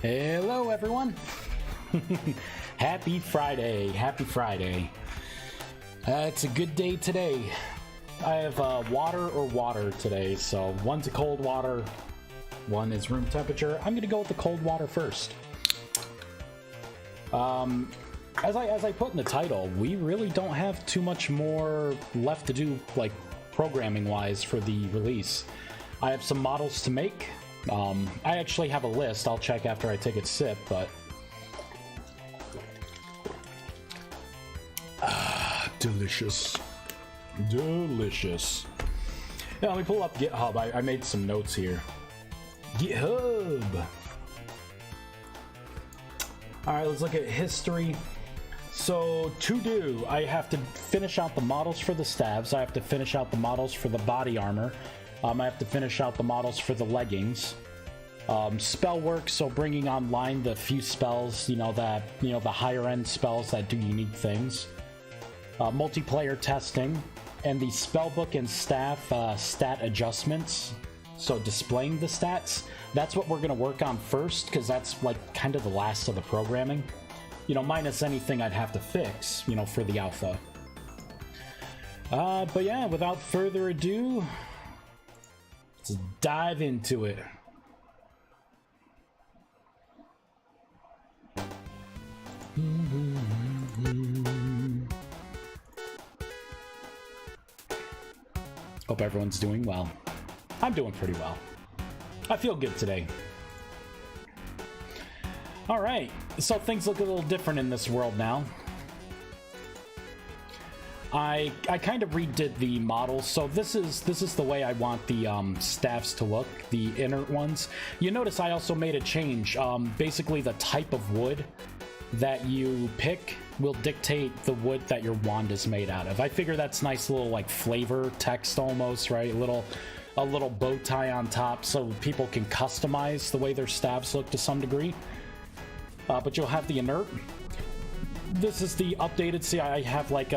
Hello, everyone. Happy Friday. Happy Friday. It's a good day today. I have water or water today, so one's a cold water, one is room temperature. I'm going to go with the cold water first. As I put in the title, we really don't have too much more left to do, like programming-wise, for the release. I have some models to make. I actually have a list. I'll check after I take a sip, but... delicious. Delicious. Yeah, let me pull up GitHub. I made some notes here. GitHub! Alright, let's look at history. So, to do, I have to finish out the models for the staves. I have to finish out the models for the body armor. I have to finish out the models for the leggings. Spell work, so bringing online the few spells, the higher end spells that do unique things. Multiplayer testing, and the spellbook and staff stat adjustments. So displaying the stats, that's what we're going to work on first, because that's like kind of the last of the programming. Minus anything I'd have to fix, for the alpha. But yeah, without further ado, let's dive into it. Hope everyone's doing well. I'm doing pretty well. I feel good today. Alright, so things look a little different in this world now. I kind of redid the models, so this is the way I want the staffs to look, the inert ones. You notice I also made a change. Basically, the type of wood that you pick will dictate the wood that your wand is made out of. I figure that's nice little like flavor text almost, right? A little bow tie on top so people can customize the way their staves look to some degree. But you'll have the inert. This is the updated. See, I have like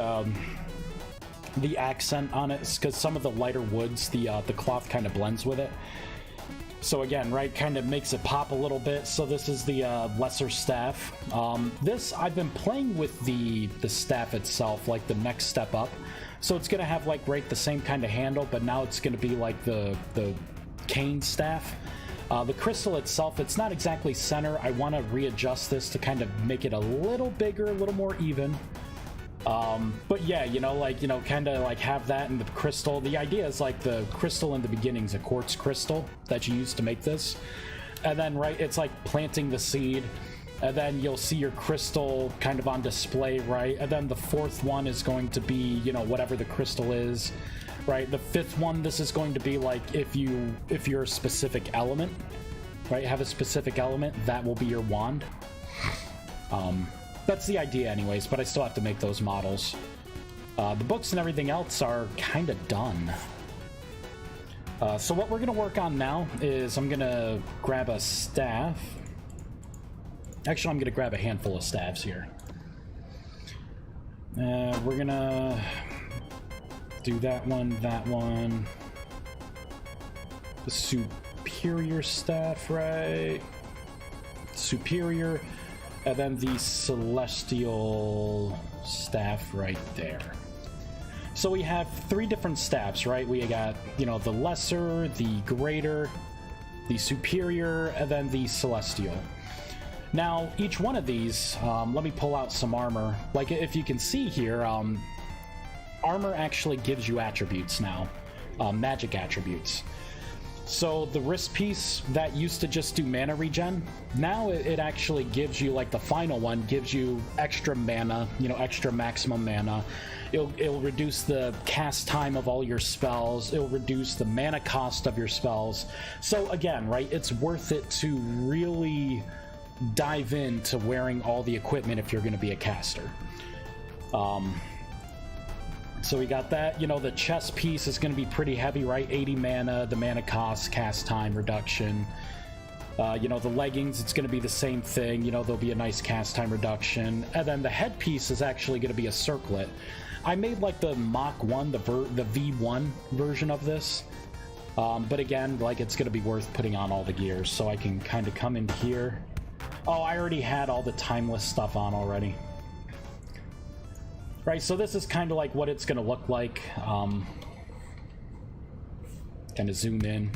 the accent on it because some of the lighter woods, the cloth kind of blends with it. So again, right, kind of makes it pop a little bit. So this is the lesser staff. This, I've been playing with the staff itself, like the next step up. So it's going to have like, right, the same kind of handle, but now it's going to be like the cane staff. The crystal itself, it's not exactly center. I want to readjust this to kind of make it a little bigger, a little more even. But yeah, kind of like have that in the crystal. The idea is like the crystal in the beginning is a quartz crystal that you use to make this. And then, right, it's like planting the seed. And then you'll see your crystal kind of on display, right? And then the fourth one is going to be, whatever the crystal is, right? The fifth one, this is going to be like if you're a specific element, right? Have a specific element, that will be your wand. That's the idea anyways, but I still have to make those models. The books and everything else are kind of done. So what we're going to work on now is I'm going to grab a staff. Actually, I'm going to grab a handful of staffs here. We're going to do that one. The superior staff, right? Superior. And then the celestial staff right there. So we have three different staffs, right? We got, the lesser, the greater, the superior, and then the celestial. Now, each one of these, let me pull out some armor. Like, if you can see here, armor actually gives you attributes now, magic attributes. So the wrist piece that used to just do mana regen, now it actually gives you, like the final one, gives you extra mana, extra maximum mana. It'll reduce the cast time of all your spells. It'll reduce the mana cost of your spells. So again, right, it's worth it to really dive into wearing all the equipment if you're going to be a caster. So we got that. The chest piece is going to be pretty heavy, right? 80 mana, the mana cost, cast time reduction. The leggings, it's going to be the same thing. There'll be a nice cast time reduction. And then the headpiece is actually going to be a circlet. I made like the Mach 1, the V1 version of this. But again, like, it's going to be worth putting on all the gears. So I can kind of come into here Oh, I already had all the timeless stuff on already. Right, so this is kind of like what it's going to look like. Kind of zoom in.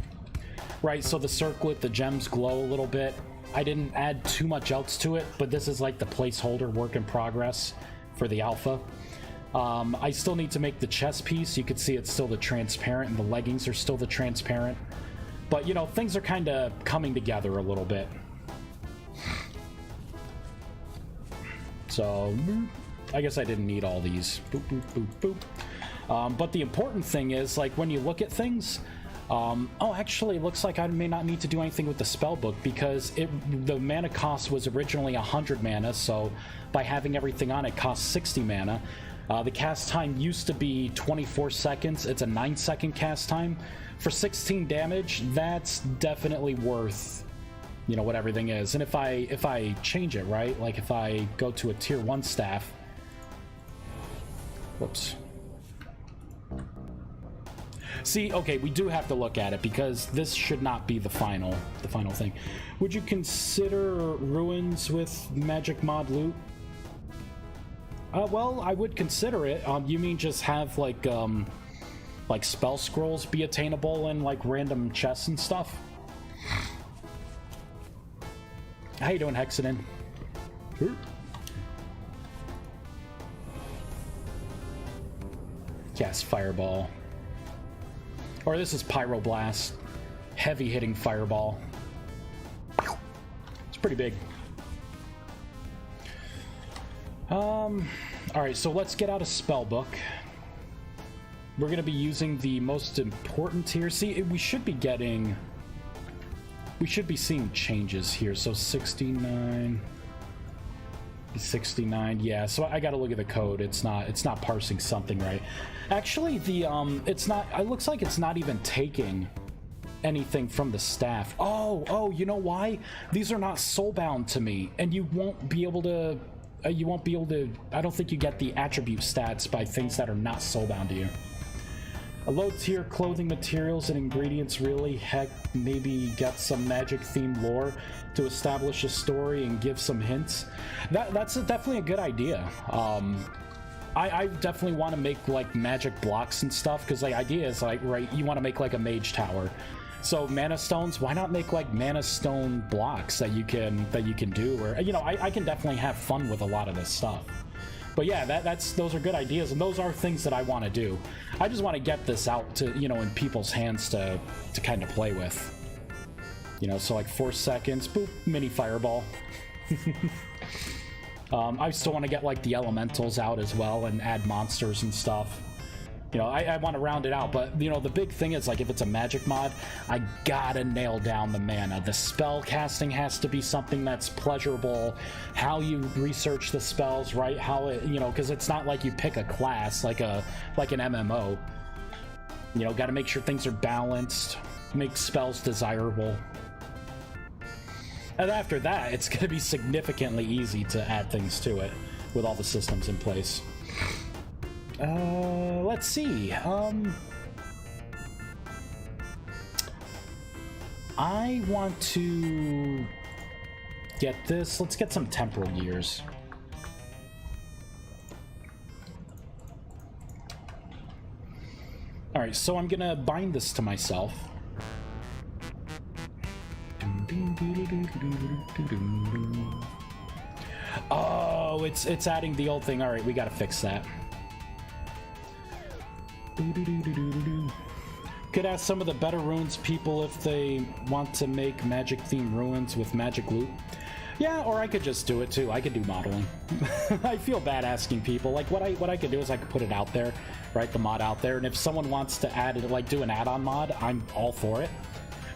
Right, so the circlet, the gems glow a little bit. I didn't add too much else to it, but this is like the placeholder work in progress for the alpha. I still need to make the chest piece. You can see it's still the transparent, and the leggings are still the transparent. But, you know, things are kind of coming together a little bit. So, I guess I didn't need all these. Boop, boop, boop, boop. But the important thing is, like, when you look at things... oh, actually, it looks like I may not need to do anything with the spell book because the mana cost was originally 100 mana, so by having everything on it costs 60 mana. The cast time used to be 24 seconds. It's a 9-second cast time. For 16 damage, that's definitely worth, you know, what everything is. And if I change it, right, like if I go to a tier 1 staff... Whoops. See, okay, we do have to look at it because this should not be the final thing. Would you consider ruins with magic mod loot? Well, I would consider it. You mean just have like spell scrolls be attainable in like random chests and stuff? How you doing, Hexaden? Cast Fireball. Or this is Pyroblast. Heavy hitting fireball. It's pretty big. Alright, so let's get out a spell book. We're going to be using the most important here. See, we should be getting... We should be seeing changes here. So 69... 69, yeah, so I gotta look at the code. It's not parsing something right. Actually, the it's not, it looks like it's not even taking anything from the staff. Oh, you know why? These are not soulbound to me, and you won't be able to I don't think you get the attribute stats by things that are not soulbound to you. A low tier clothing materials and ingredients, really? Heck, maybe get some magic themed lore to establish a story and give some hints. That's definitely a good idea. I definitely want to make like magic blocks and stuff because the idea is like, right, you want to make like a mage tower. So mana stones, why not make like mana stone blocks that you can do? Or, you know, I can definitely have fun with a lot of this stuff. But yeah, those are good ideas, and those are things that I want to do. I just want to get this out to, you know, in people's hands to kind of play with. You know, so like 4 seconds, boop, mini fireball. I still want to get like the elementals out as well and add monsters and stuff. You know, I want to round it out, but, you know, the big thing is, like, if it's a magic mod, I gotta nail down the mana. The spell casting has to be something that's pleasurable. How you research the spells, right? How it, you know, because it's not like you pick a class like an MMO. You know, gotta make sure things are balanced, make spells desirable. And after that, it's gonna be significantly easy to add things to it with all the systems in place. Let's see. I want to get this. Let's get some temporal gears. All right, so I'm gonna bind this to myself. Oh, it's adding the old thing. All right, we gotta fix that. Could ask some of the better ruins people if they want to make magic themed ruins with magic loot. Yeah, or I could just do it too. I could do modeling. I feel bad asking people. Like what I could do is I could put it out there, right? The mod out there, and if someone wants to add it, like do an add-on mod, I'm all for it.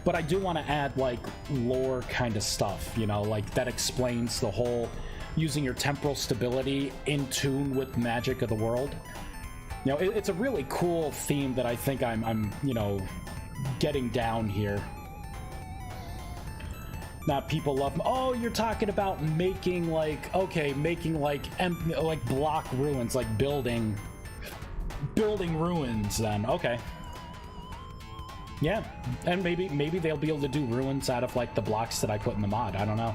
But I do want to add like lore kind of stuff, you know, like that explains the whole using your temporal stability in tune with magic of the world. You know, it's a really cool theme that I think I'm you know, getting down here. Now people love, oh, you're talking about making like, okay, making like block ruins, like building ruins then, okay. Yeah, and maybe they'll be able to do ruins out of like the blocks that I put in the mod, I don't know.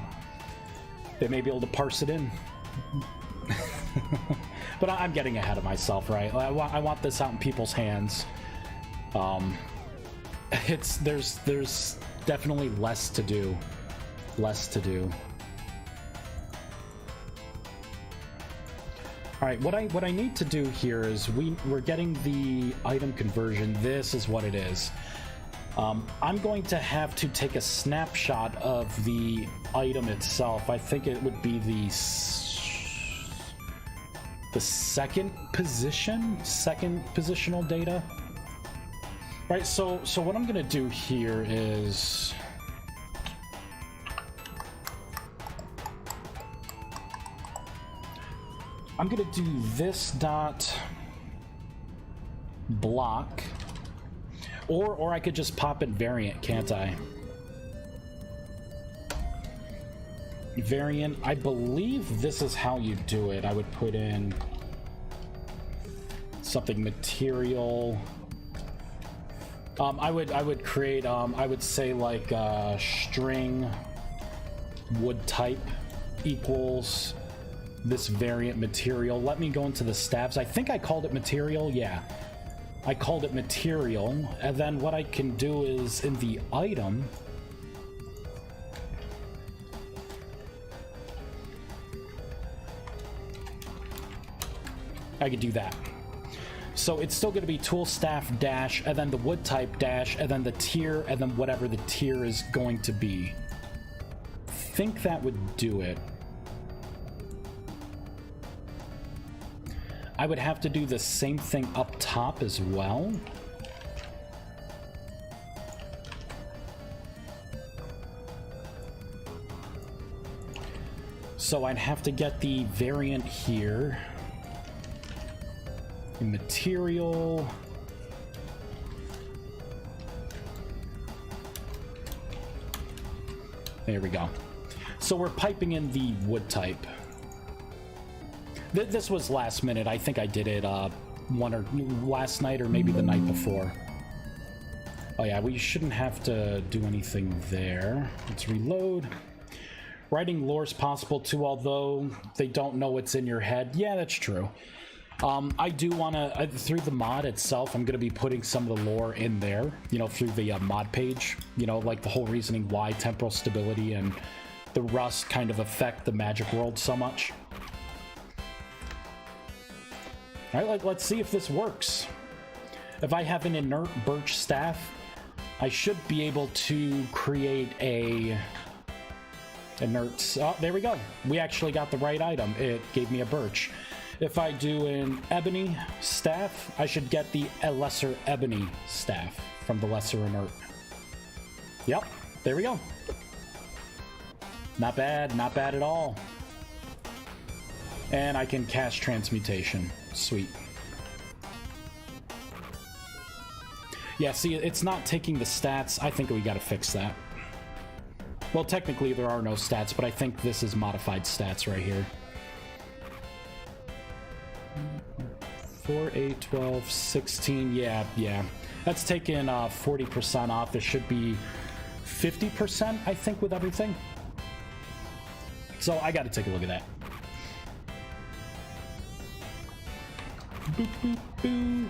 They may be able to parse it in. But I'm getting ahead of myself, right? I want this out in people's hands. There's definitely less to do. Less to do. All right, what I need to do here is we're getting the item conversion. This is what it is. I'm going to have to take a snapshot of the item itself. I think it would be the second positional data. Right, so what I'm gonna do here is I'm gonna do this dot block, or I could just pop in variant, can't I? Variant, I believe this is how you do it. I would put in something material. I would create I would say like string wood type equals this variant material. Let me go into the stabs. I think I called it material. Yeah, I called it material. And then what I can do is in the item, I could do that. So it's still going to be tool staff dash, and then the wood type dash, and then the tier, and then whatever the tier is going to be. I think that would do it. I would have to do the same thing up top as well. So I'd have to get the variant here. Material. There we go. So we're piping in the wood type. This was last minute. I think I did it last night or maybe the night before. Oh yeah, we shouldn't have to do anything there. Let's reload. Writing lore is possible too, although they don't know what's in your head. Yeah, that's true. I do want to, through the mod itself, I'm going to be putting some of the lore in there, you know, through the mod page, you know, like the whole reasoning why temporal stability and the rust kind of affect the magic world so much. All right, let's see if this works. If I have an inert birch staff, I should be able to create a inert, oh, there we go. We actually got the right item. It gave me a birch. If I do an ebony staff, I should get the lesser ebony staff from the lesser inert. Yep, there we go. Not bad at all. And I can cast transmutation. Sweet. Yeah, see, it's not taking the stats. I think we gotta fix that. Well, technically there are no stats, but I think this is modified stats right here. 4, 8, 12, 16, yeah. That's taken 40% off. There should be 50%, I think, with everything. So I gotta take a look at that. Boop, boop, boop.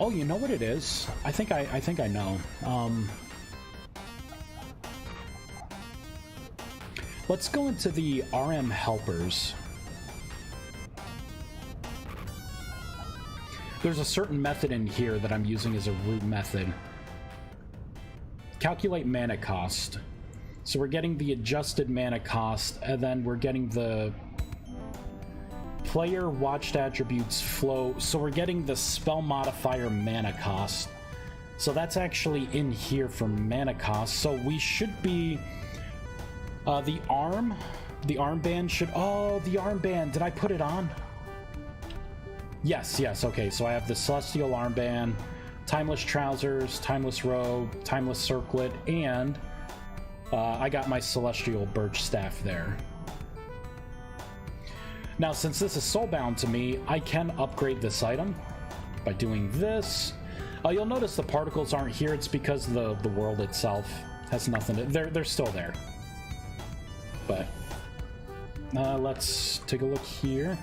Oh, you know what it is? I think I know. Let's go into the RM helpers. There's a certain method in here that I'm using as a root method. Calculate mana cost. So we're getting the adjusted mana cost, and then we're getting the player watched attributes flow. So we're getting the spell modifier mana cost. So that's actually in here for mana cost. So we should be the armband should, oh, the armband, did I put it on? Yes, okay, so I have the Celestial Armband, Timeless Trousers, Timeless Robe, Timeless Circlet, and I got my Celestial Birch Staff there. Now, since this is soulbound to me, I can upgrade this item by doing this. You'll notice the particles aren't here. It's because the world itself has nothing to, they're still there. But Let's take a look here.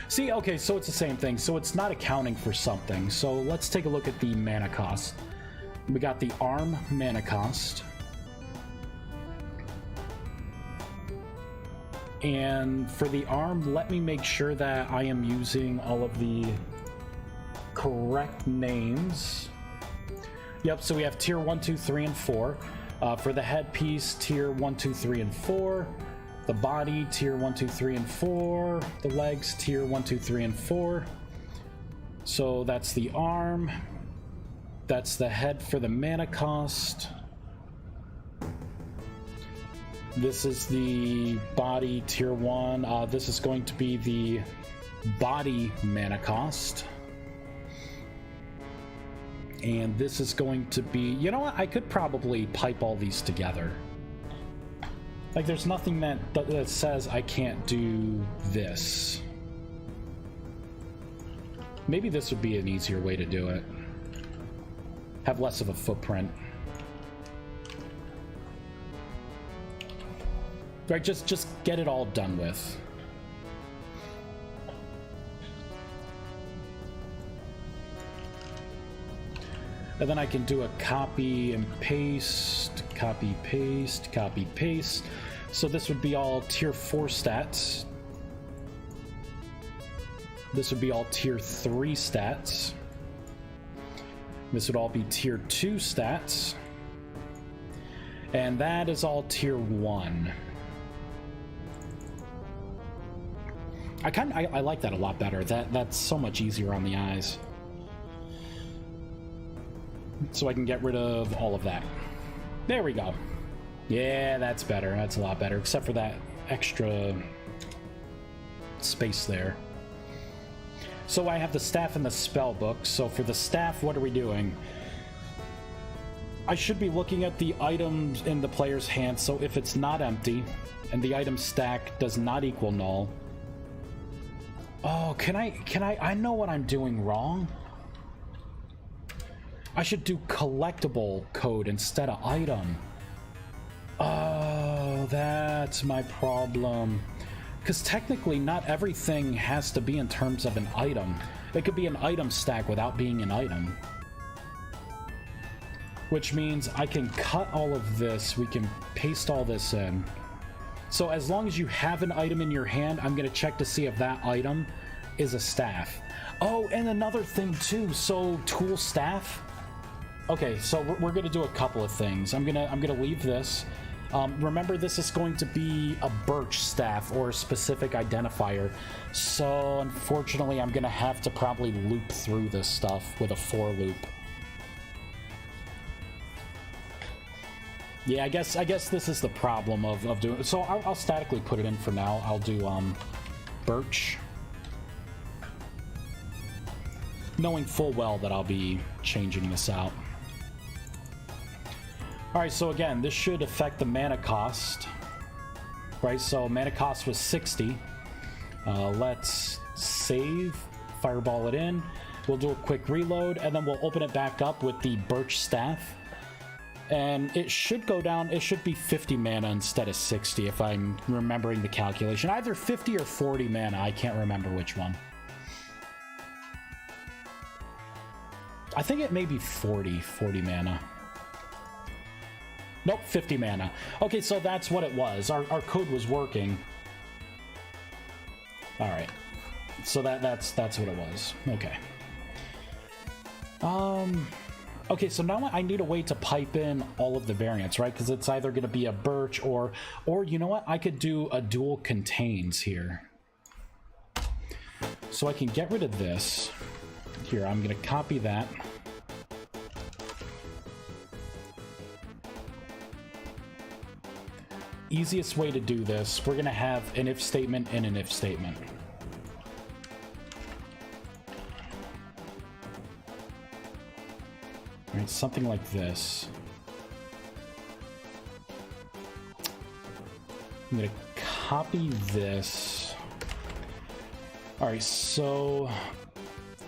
See, okay, so it's the same thing. So it's not accounting for something. So let's take a look at the mana cost. We got the arm mana cost. And for the arm, let me make sure that I am using all of the correct names. Yep, so we have tier 1, 2, 3, and 4. For the headpiece, tier 1, 2, 3, and 4. The body, tier 1, 2, 3, and 4. The legs, tier 1, 2, 3, and 4. So that's the arm. That's the head for the mana cost. This is the body, tier 1. This is going to be the body mana cost. And this is going to be... You know what? I could probably pipe all these together. Like, there's nothing that says I can't do this. Maybe this would be an easier way to do it. Have less of a footprint. Right, just get it all done with. And then I can do a copy and paste, copy, paste, copy, paste. So this would be all tier 4 stats. This would be all tier 3 stats. This would all be tier 2 stats. And that is all tier 1. I like that a lot better. That's so much easier on the eyes. So I can get rid of all of that. There we go. Yeah, that's better. That's a lot better, except for that extra space there. So I have the staff and the spell book. So for the staff, what are we doing? I should be looking at the items in the player's hand. So if it's not empty and the item stack does not equal null. Oh, can I know what I'm doing wrong? I should do collectible code instead of item. Oh, that's my problem. Because technically, not everything has to be in terms of an item. It could be an item stack without being an item. Which means I can cut all of this. We can paste all this in. So as long as you have an item in your hand, I'm going to check to see if that item is a staff. Oh, and another thing too. So tool staff. Okay, so we're going to do a couple of things. I'm gonna leave this. Remember, this is going to be a birch staff or a specific identifier. So unfortunately, I'm going to have to probably loop through this stuff with a for loop. Yeah, I guess this is the problem of doing it. So I'll statically put it in for now. I'll do birch, knowing full well that I'll be changing this out. Alright, so again, this should affect the mana cost. Right, so mana cost was 60. Let's save, fireball it in. We'll do a quick reload, and then we'll open it back up with the birch staff. And it should go down, it should be 50 mana instead of 60 if I'm remembering the calculation. Either 50 or 40 mana, I can't remember which one. I think it may be 40 mana. Nope, 50 mana. Okay, so that's what it was. Our code was working. Alright. So that's what it was. Okay. Okay, so now I need a way to pipe in all of the variants, right? Because it's either going to be a birch or you know what? I could do a dual contains here. So I can get rid of this. Here, I'm going to copy that. Easiest way to do this, we're going to have an if statement and an if statement. All right, something like this. I'm going to copy this. All right, so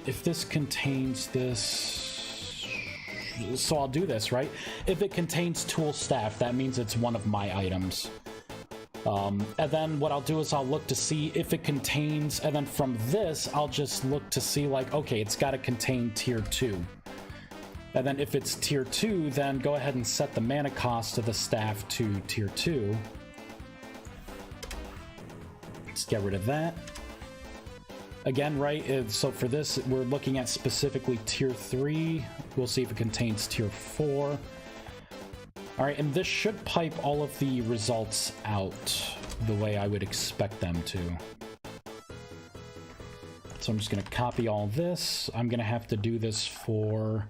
if this contains this, so I'll do this, right? If it contains tool staff, that means it's one of my items. And then what I'll do is I'll look to see if it contains, and then from this, I'll just look to see like, okay, it's got to contain tier 2. And then if it's tier 2, then go ahead and set the mana cost of the staff to tier 2. Let's get rid of that. Again, right, so for this, we're looking at specifically tier 3. We'll see if it contains tier 4. All right, and this should pipe all of the results out the way I would expect them to. So I'm just going to copy all this. I'm going to have to do this for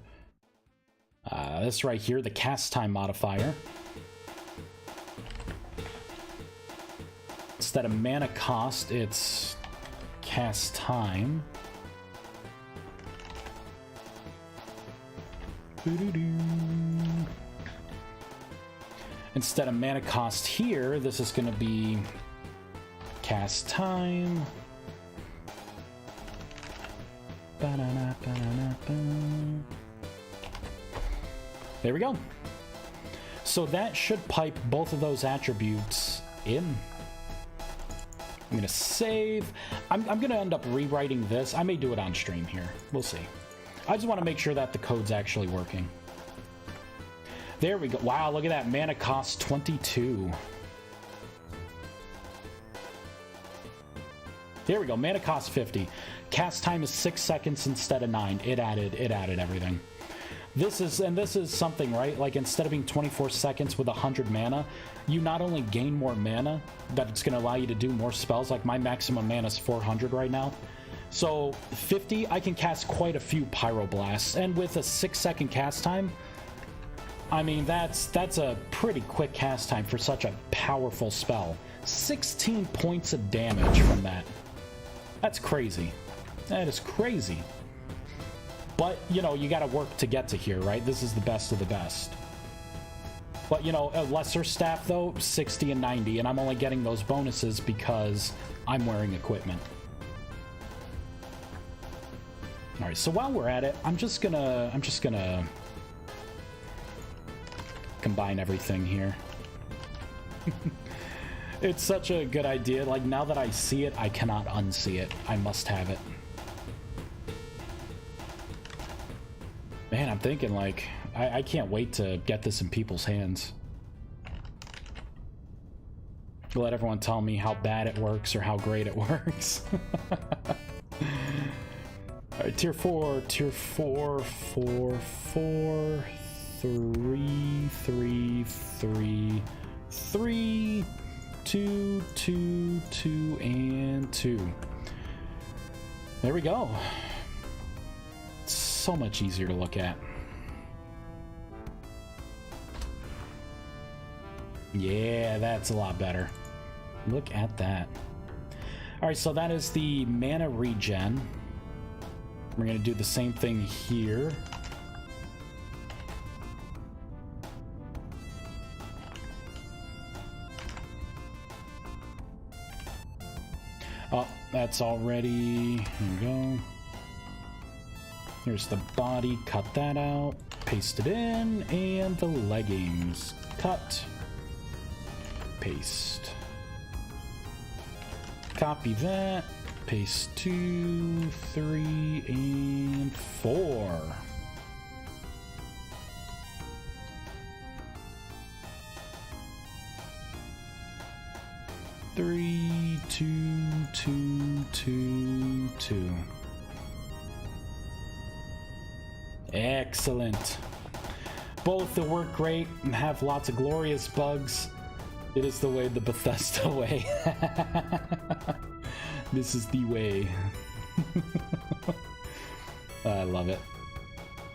this right here, the cast time modifier. Instead of mana cost, it's cast time. Instead of mana cost here, this is going to be cast time. There we go. So that should pipe both of those attributes in. I'm gonna save. I'm gonna end up rewriting this. I may do it on stream here. We'll see. I just want to make sure that the code's actually working. There we go. Wow, look at that. Mana cost 22. There we go. Mana cost 50. Cast time is 6 seconds instead of 9. It added everything. This is something, right? Like, instead of being 24 seconds with 100 mana, you not only gain more mana, but it's going to allow you to do more spells. Like, my maximum mana is 400 right now. So 50, I can cast quite a few Pyroblasts, and with a 6-second cast time, I mean, that's a pretty quick cast time for such a powerful spell. 16 points of damage from that. That's crazy. That is crazy. But, you know, you gotta work to get to here, right? This is the best of the best. But, you know, a lesser staff, though, 60 and 90, and I'm only getting those bonuses because I'm wearing equipment. Alright, so while we're at it, I'm just gonna combine everything here. It's such a good idea. Like, now that I see it, I cannot unsee it. I must have it. Man, I'm thinking, like, I can't wait to get this in people's hands. Let everyone tell me how bad it works or how great it works. Alright, tier 4, 4, 4, 3, 3, 3, 3, 2, 2, 2, and 2. There we go. So much easier to look at. Yeah, that's a lot better. Look at that. Alright, so that is the mana regen. We're going to do the same thing here. Oh, that's already... Here we go. Here's the body, cut that out, paste it in, and the leggings. Cut, paste. Copy that, paste 2, 3, and 4. Three, 2, 2, 2, 2. Excellent. Both that work great and have lots of glorious bugs. It is the way, the Bethesda way. This is the way. I love it.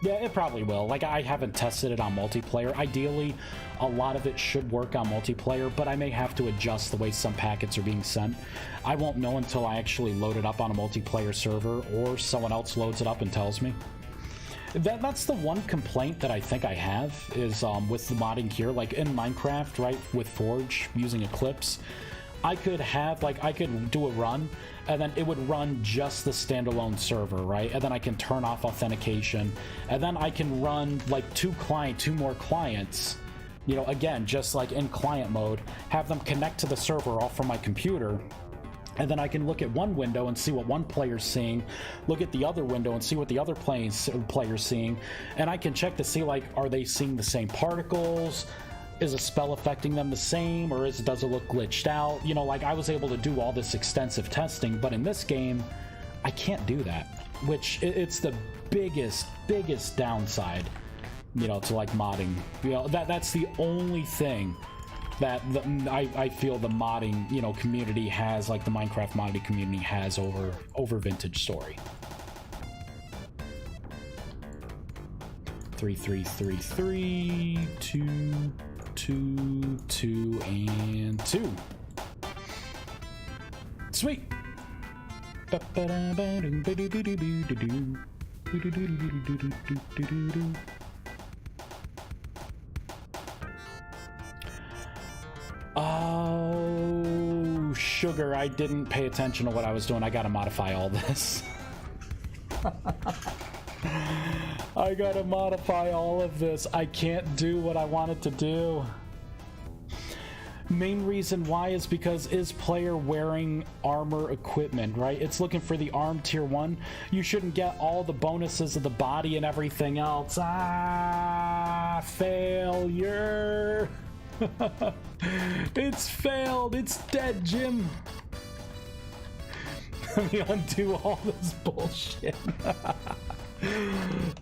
Yeah, it probably will. Like, I haven't tested it on multiplayer. Ideally, a lot of it should work on multiplayer, but I may have to adjust the way some packets are being sent. I won't know until I actually load it up on a multiplayer server or someone else loads it up and tells me. That's the one complaint that I think I have is with the modding here, like in Minecraft, right, with Forge using Eclipse, I could have, like, I could do a run and then it would run just the standalone server, right? And then I can turn off authentication and then I can run like two more clients You know, again, just like in client mode, have them connect to the server all from my computer, and then I can look at one window and see what one player's seeing, look at the other window and see what the other player's seeing, and I can check to see, like, are they seeing the same particles? Is a spell affecting them the same, or does it look glitched out? You know, like, I was able to do all this extensive testing, but in this game, I can't do that, which it's the biggest downside, you know, to, like, modding. You know, that's the only thing that I feel the modding, you know, community has, like the Minecraft modding community has over Vintage Story. 3 3 3 3 2 2 2 and 2. Sweet. Oh, sugar, I didn't pay attention to what I was doing. I gotta modify all this. I gotta modify all of this. I can't do what I wanted to do. Main reason why is because is player wearing armor equipment, right? It's looking for the arm tier 1. You shouldn't get all the bonuses of the body and everything else. Ah, failure. It's failed. It's dead, Jim. Let me undo all this bullshit.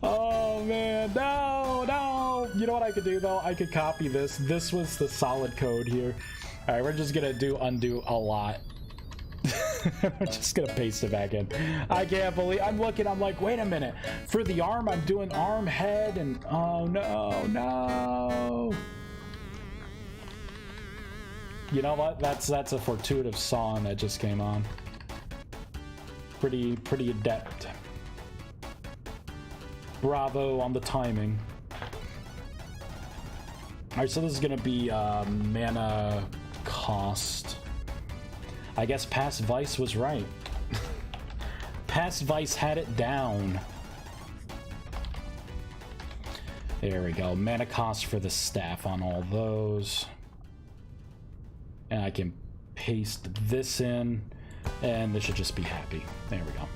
Oh man, no. You know what I could do though? I could copy this. This was the solid code here. All right, we're just gonna undo a lot. We're just gonna paste it back in. I can't believe I'm looking. I'm like, wait a minute. For the arm, I'm doing arm, head, and oh no. You know what? That's a fortuitous song that just came on. Pretty adept. Bravo on the timing. Alright, so this is gonna be mana cost. I guess Past Vice was right. Past Vice had it down. There we go. Mana cost for the staff on all those. And I can paste this in, and this should just be happy. There we go.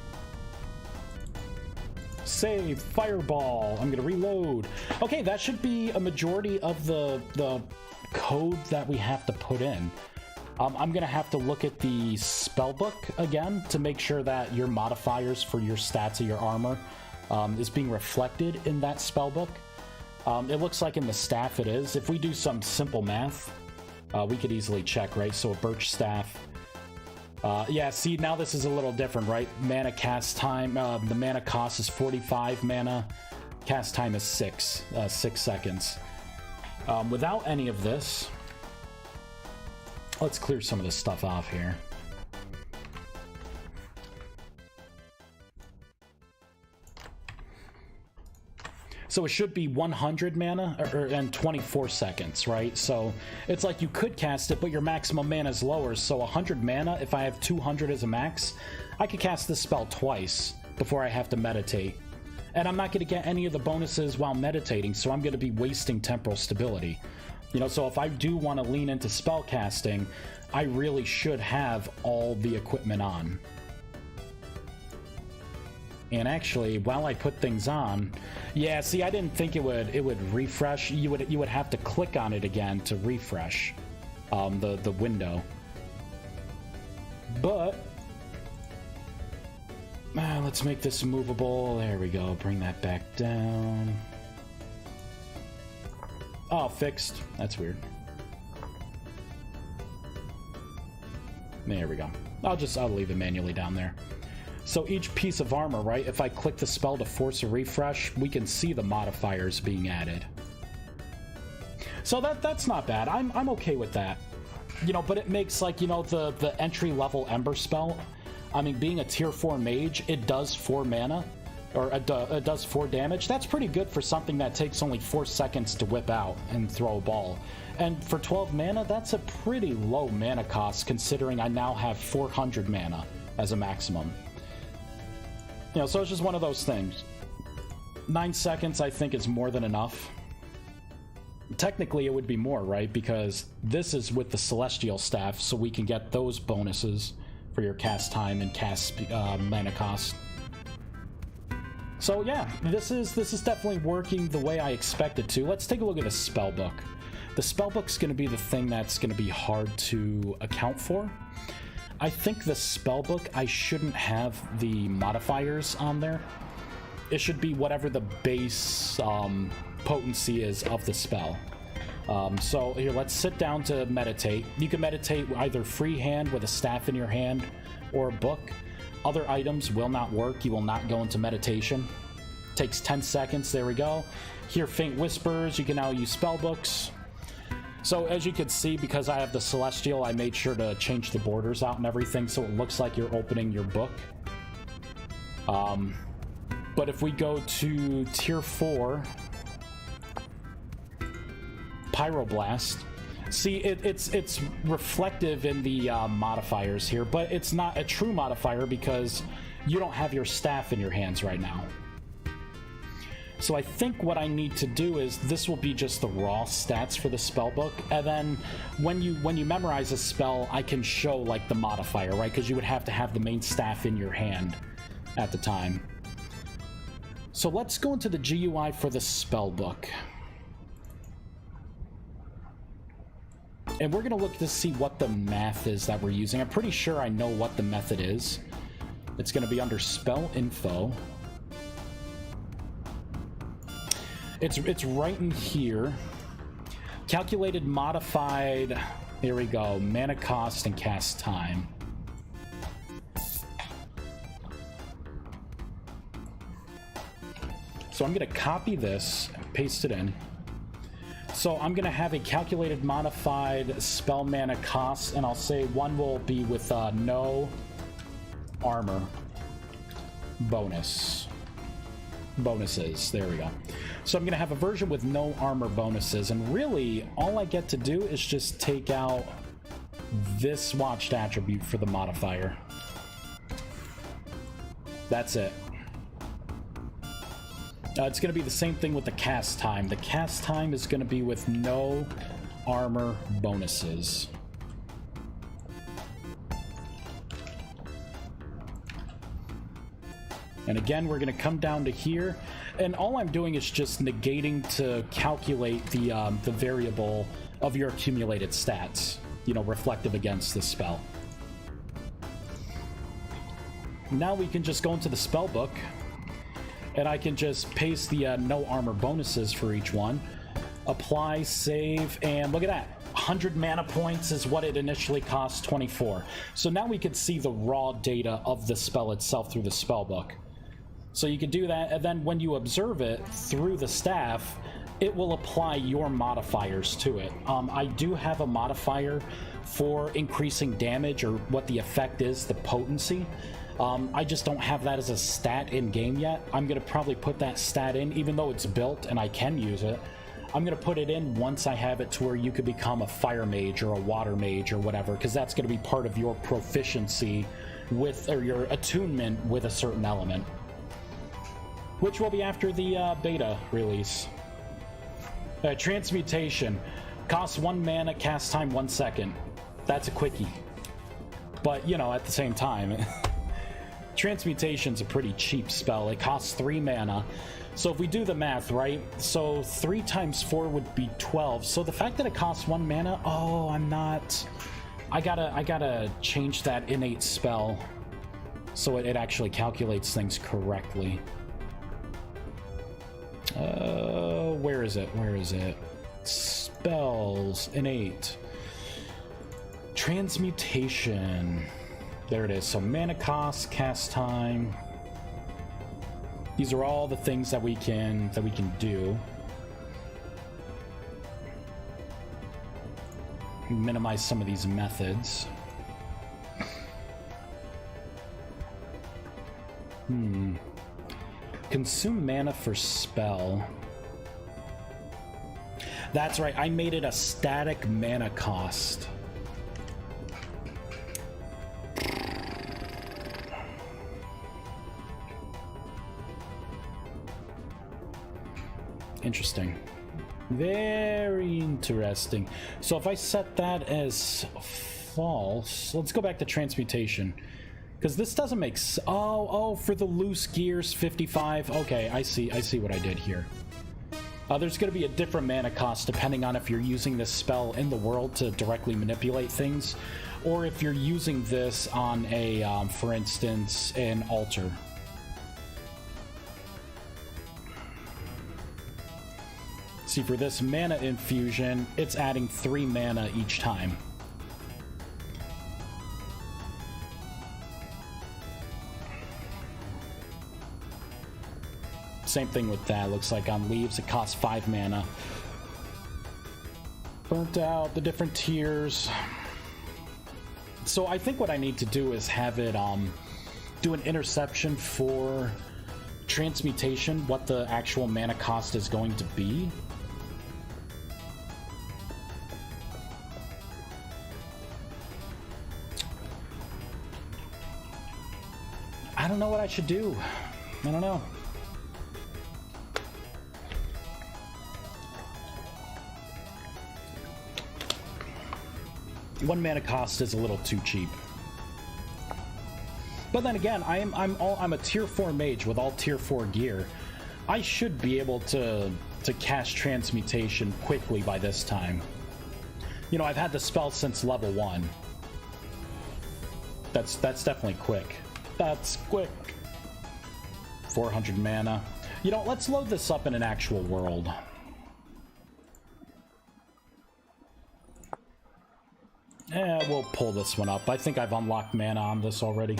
Save, fireball. I'm gonna reload. Okay, that should be a majority of the code that we have to put in. I'm gonna have to look at the spellbook again to make sure that your modifiers for your stats of your armor is being reflected in that spellbook. It looks like in the staff it is. If we do some simple math, we could easily check, right? So a birch staff. Yeah, see, now this is a little different, right? Mana cast time, the mana cost is 45 mana. Cast time is 6 seconds. Without any of this, let's clear some of this stuff off here. So it should be 100 mana and 24 seconds, right? So it's like you could cast it, but your maximum mana is lower. So 100 mana, if I have 200 as a max, I could cast this spell twice before I have to meditate. And I'm not going to get any of the bonuses while meditating, so I'm going to be wasting temporal stability. You know, so if I do want to lean into spell casting, I really should have all the equipment on. And actually, while I put things on, yeah, see, I didn't think it would refresh. You would have to click on it again to refresh the window. But let's make this movable. There we go. Bring that back down. Oh, fixed. That's weird. There we go. I'll leave it manually down there. So each piece of armor, right? If I click the spell to force a refresh, we can see the modifiers being added. So that's not bad. I'm okay with that. You know, but it makes, like, you know, the entry level Ember spell. I mean, being a tier 4 mage, it does 4 mana, or it does 4 damage. That's pretty good for something that takes only 4 seconds to whip out and throw a ball. And for 12 mana, that's a pretty low mana cost, considering I now have 400 mana as a maximum. You know, so it's just one of those things. 9 seconds, I think, is more than enough. technically it would be more, right? Because this is with the Celestial Staff, so we can get those bonuses for your cast time and cast mana cost. So yeah, this is definitely working the way I expect it to. Let's take a look at the spellbook. The spellbook's going to be the thing that's going to be hard to account for. I think the spellbook, I shouldn't have the modifiers on there. It should be whatever the base potency is of the spell. So here, let's sit down to meditate. You can meditate either freehand with a staff in your hand or a book. Other items will not work. You will not go into meditation. Takes 10 seconds. There we go. Hear faint whispers. You can now use spell books. So as you can see, because I have the Celestial, I made sure to change the borders out and everything so it looks like you're opening your book. But if we go to tier 4, Pyroblast, see, it's reflective in the modifiers here, but it's not a true modifier because you don't have your staff in your hands right now. So I think what I need to do is, this will be just the raw stats for the spellbook, and then when you memorize a spell, I can show like the modifier, right? Because you would have to have the main staff in your hand at the time. So let's go into the GUI for the spellbook. And we're going to look to see what the math is that we're using. I'm pretty sure I know what the method is. It's going to be under spell info. It's right in here. Calculated, modified, here we go, mana cost and cast time. So I'm going to copy this and paste it in. So I'm going to have a calculated modified spell mana cost, and I'll say one will be with no armor bonuses. There we go. So I'm going to have a version with no armor bonuses, and really all I get to do is just take out this watched attribute for the modifier. That's it. It's going to be the same thing with the cast time. The cast time is going to be with no armor bonuses. And again, we're going to come down to here, and all I'm doing is just negating to calculate the variable of your accumulated stats, you know, reflective against the spell. Now we can just go into the spell book, and I can just paste the no armor bonuses for each one, apply, save, and look at that. 100 mana points is what it initially cost, 24. So now we can see the raw data of the spell itself through the spell book. So you can do that, and then when you observe it through the staff, it will apply your modifiers to it. I do have a modifier for increasing damage, or what the effect is, the potency. I just don't have that as a stat in game yet. I'm going to probably put that stat in, even though it's built and I can use it. I'm going to put it in once I have it to where you could become a fire mage or a water mage or whatever, because that's going to be part of your proficiency with, or your attunement with a certain element, which will be after the beta release. Transmutation. Costs 1 mana, cast time 1 second. That's a quickie. But, you know, at the same time, Transmutation's a pretty cheap spell. It costs 3 mana. So if we do the math, right? So 3 times 4 would be 12. So the fact that it costs 1 mana, oh, I'm not... I gotta change that innate spell so it actually calculates things correctly. Where is it? Where is it? Spells, innate. Transmutation. There it is. So mana cost, cast time. These are all the things that we can do. Minimize some of these methods. Consume mana for spell. That's right, I made it a static mana cost. Interesting. Very interesting. So if I set that as false, let's go back to transmutation. Because this doesn't make oh, for the loose gears, 55. Okay, I see what I did here. There's going to be a different mana cost depending on if you're using this spell in the world to directly manipulate things, or if you're using this on a, for instance, an altar. See, for this mana infusion, it's adding 3 mana each time. Same thing with that. Looks like on leaves it costs 5 mana. Burnt out, the different tiers. So I think what I need to do is have it do an interception for transmutation, what the actual mana cost is going to be. I don't know what I should do. I don't know. One mana cost is a little too cheap. But then again, I'm a tier 4 mage with all tier 4 gear. I should be able to cast transmutation quickly by this time. You know, I've had the spell since level 1. That's definitely quick. That's quick. 400 mana. You know, let's load this up in an actual world. We'll pull this one up. I think I've unlocked mana on this already.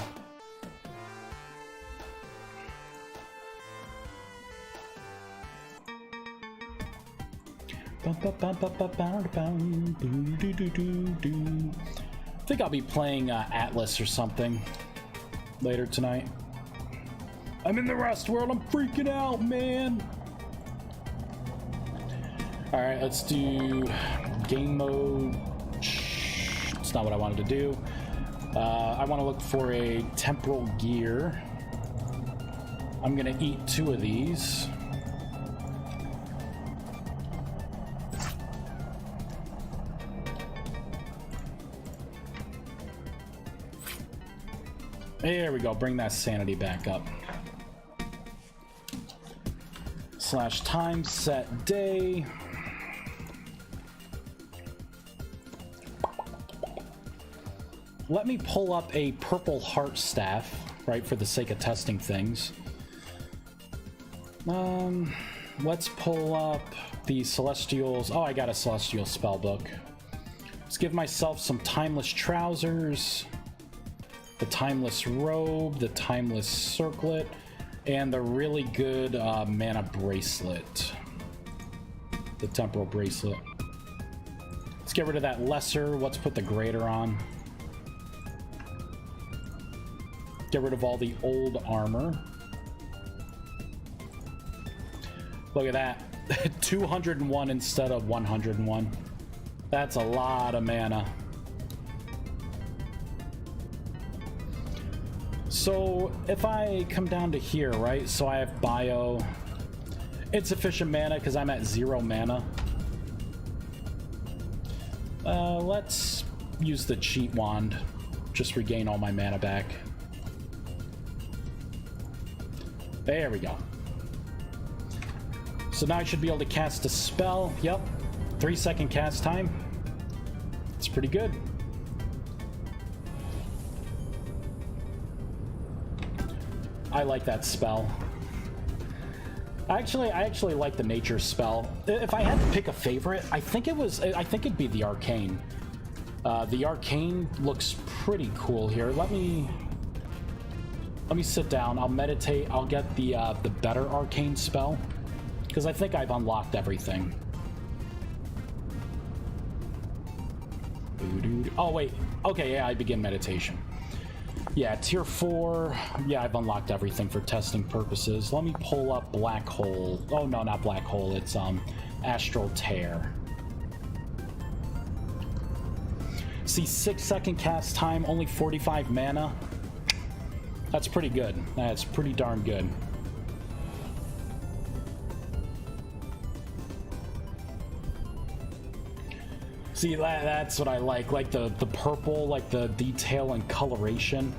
I think I'll be playing Atlas or something later tonight. I'm in the Rust world. I'm freaking out, man. All right, let's do game mode. It's not what I wanted to do. I want to look for a temporal gear. I'm gonna eat 2 of these. There we go. Bring that sanity back up. / time set day. Let me pull up a purple heart staff, right, for the sake of testing things. Let's pull up the Celestials. Oh, I got a Celestial spellbook. Let's give myself some Timeless Trousers, the Timeless Robe, the Timeless Circlet, and the really good mana bracelet. The Temporal Bracelet. Let's get rid of that lesser. Let's put the greater on. Get rid of all the old armor. Look at that. 201 instead of 101. That's a lot of mana. So if I come down to here, right? So I have bio. Insufficient mana because I'm at 0 mana. Let's use the cheat wand. Just regain all my mana back. There we go. So now I should be able to cast a spell. Yep. 3-second cast time. It's pretty good. I like that spell. I actually like the nature spell. If I had to pick a favorite, I think it'd be the arcane. The arcane looks pretty cool here. Let me sit down. I'll meditate. I'll get the better arcane spell because I think I've unlocked everything. Oh wait. Okay, yeah, I begin meditation. Yeah, tier 4. Yeah, I've unlocked everything for testing purposes. Let me pull up Black Hole. Oh no, not Black Hole. It's Astral Tear. See, 6-second cast time, only 45 mana. That's pretty good. That's pretty darn good. See, that's what I like the purple, like the detail and coloration,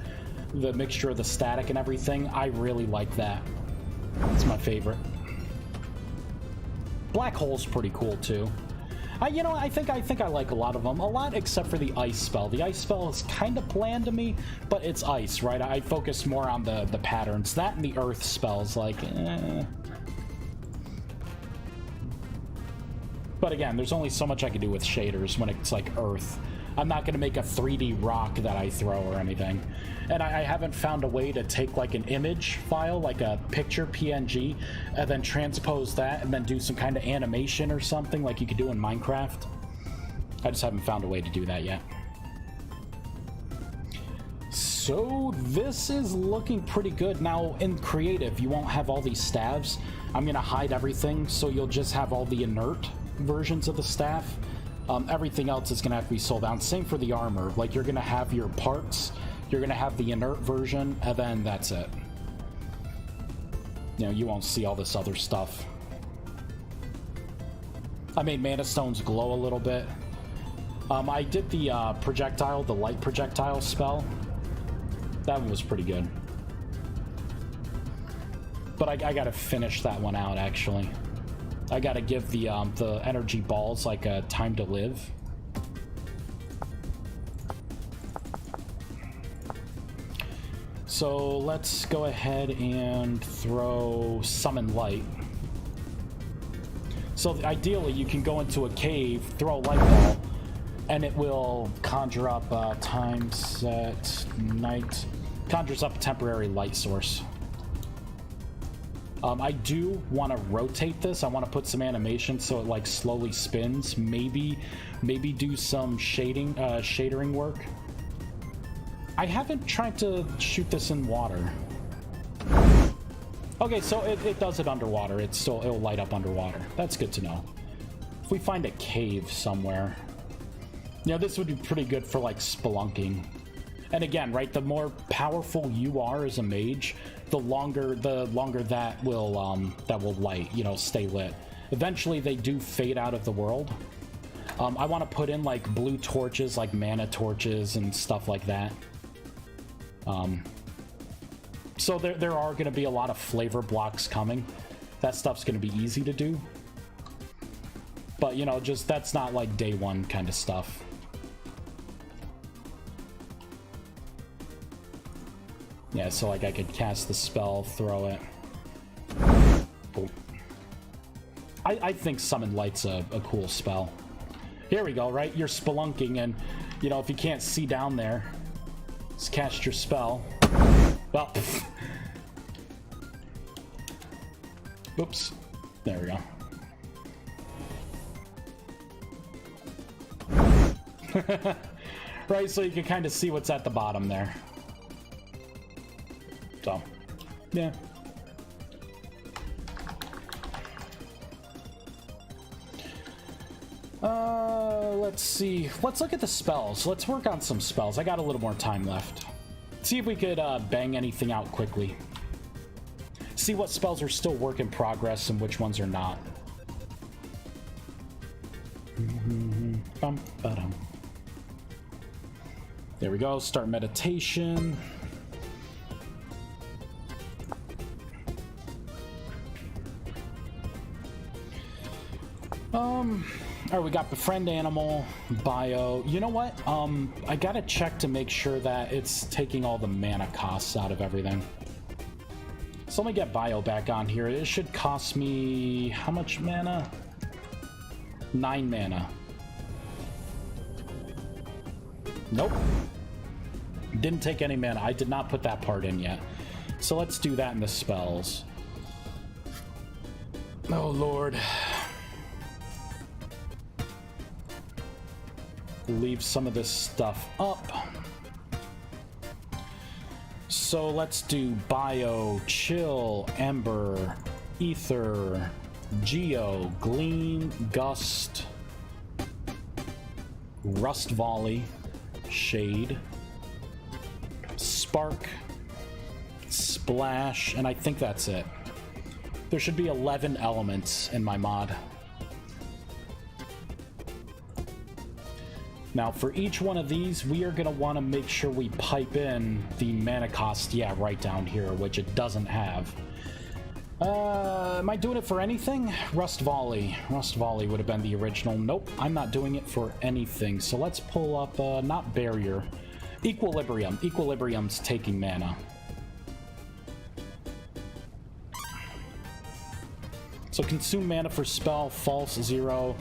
the mixture of the static and everything. I really like that. It's my favorite. Black hole's pretty cool too. You know, I think I like a lot of them. A lot except for the ice spell. The ice spell is kind of bland to me, but it's ice, right? I focus more on the patterns. That and the earth spells, like, But again, there's only so much I can do with shaders when it's like earth. I'm not going to make a 3D rock that I throw or anything. And I haven't found a way to take like an image file, like a picture PNG, and then transpose that and then do some kind of animation or something like you could do in Minecraft. I just haven't found a way to do that yet. So this is looking pretty good. Now in creative, you won't have all these staves. I'm going to hide everything, so you'll just have all the inert versions of the staff. Everything else is going to have to be sold down. Same for the armor. Like, you're going to have your parts, you're going to have the inert version, and then that's it. You know, you won't see all this other stuff. I made mana stones glow a little bit. I did the projectile, the light projectile spell. That one was pretty good. But I got to finish that one out, actually. I gotta give the energy balls like a time to live. So let's go ahead and throw summon light. So ideally you can go into a cave, throw a light ball, and it will conjure up time set night, conjures up a temporary light source. I do want to rotate this. I want to put some animation so it like slowly spins. Maybe do some shadering work. I haven't tried to shoot this in water. Okay, so it does it underwater. It'll light up underwater. That's good to know. If we find a cave somewhere, you know, this would be pretty good for like spelunking. And again, right, the more powerful you are as a mage, the longer that will light, you know, stay lit. Eventually they do fade out of the world. I want to put in like blue torches, like mana torches and stuff like that. So there are going to be a lot of flavor blocks coming. That stuff's going to be easy to do. But, you know, just that's not like day one kind of stuff. Yeah, so like I could cast the spell, throw it. Cool. I think Summon Light's a cool spell. Here we go, right? You're spelunking, and, you know, if you can't see down there, just cast your spell. Well, oops. There we go. Right, so you can kind of see what's at the bottom there. So, yeah. Let's see. Let's look at the spells. Let's work on some spells. I got a little more time left. See if we could bang anything out quickly. See what spells are still work in progress and which ones are not. There we go. Start meditation. All right, we got befriend animal, bio. You know what? I gotta check to make sure that it's taking all the mana costs out of everything. So let me get bio back on here. It should cost me how much mana? 9 mana. Nope. Didn't take any mana. I did not put that part in yet. So let's do that in the spells. Oh, Lord. Leave some of this stuff up. So let's do bio, chill, ember, ether, geo, gleam, gust, rust volley, shade, spark, splash, and I think that's it. There should be 11 elements in my mod. Now, for each one of these, we are going to want to make sure we pipe in the mana cost, yeah, right down here, which it doesn't have. Am I doing it for anything? Rust Volley. Rust Volley would have been the original. Nope, I'm not doing it for anything. So let's pull up, not Barrier. Equilibrium. Equilibrium's taking mana. So consume mana for spell, false, 0.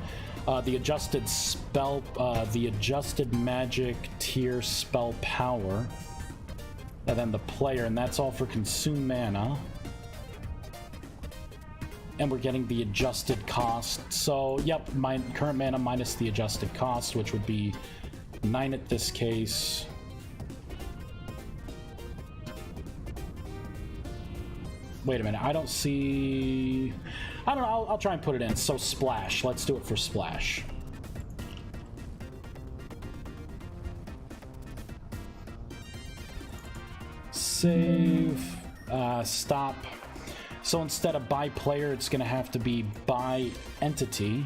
The adjusted spell, the adjusted magic tier spell power. And then the player, and that's all for consume mana. And we're getting the adjusted cost. So, yep, my current mana minus the adjusted cost, which would be 9 at this case. Wait a minute, I don't see... I don't know, I'll try and put it in. So splash, let's do it for splash. Save, stop. So instead of by player, it's gonna have to be by entity.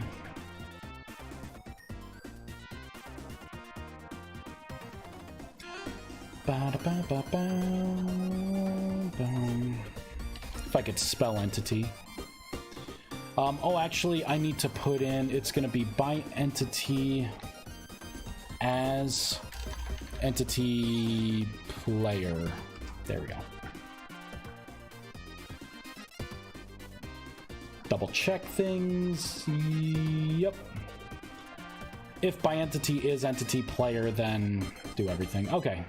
If I could spell entity. Oh, actually, I need to put in, it's going to be by entity as entity player. There we go. Double check things. Yep. If by entity is entity player, then do everything. Okay.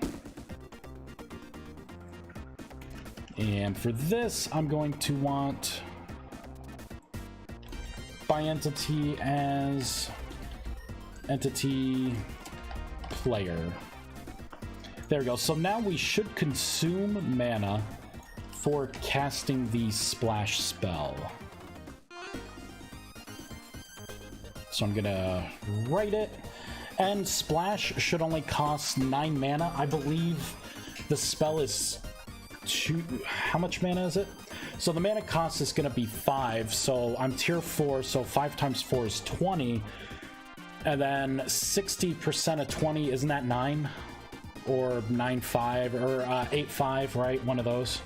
And for this, I'm going to want by entity as entity player. There we go. So now we should consume mana for casting the splash spell. So I'm gonna write it. And splash should only cost 9 mana. I believe the spell is how much mana is it? So the mana cost is going to be 5, so I'm tier 4, so 5 times 4 is 20, and then 60% of 20, isn't that 9? Or 9.5, or 8.5, right? One of those.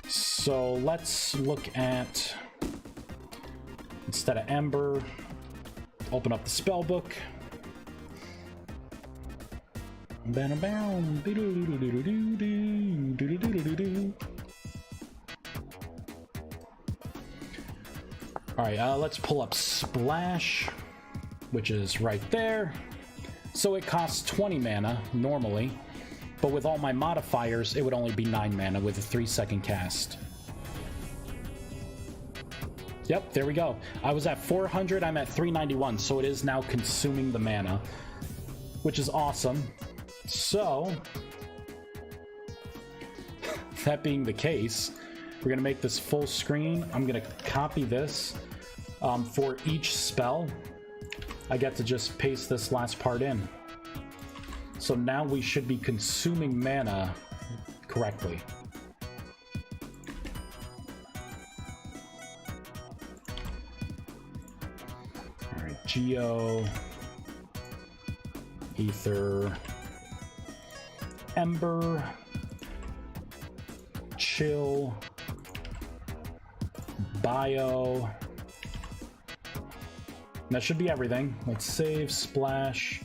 So let's look at, instead of Ember, open up the spell book. Alright, let's pull up Splash, which is right there. So it costs 20 mana, normally, but with all my modifiers, it would only be 9 mana with a 3-second cast. Yep, there we go. I was at 400, I'm at 391, so it is now consuming the mana, which is awesome. So, that being the case, we're going to make this full screen. I'm going to copy this for each spell. I get to just paste this last part in. So now we should be consuming mana correctly. All right, Geo, Ether, Ember, Chill, Bio. That should be everything. Let's save, Splash,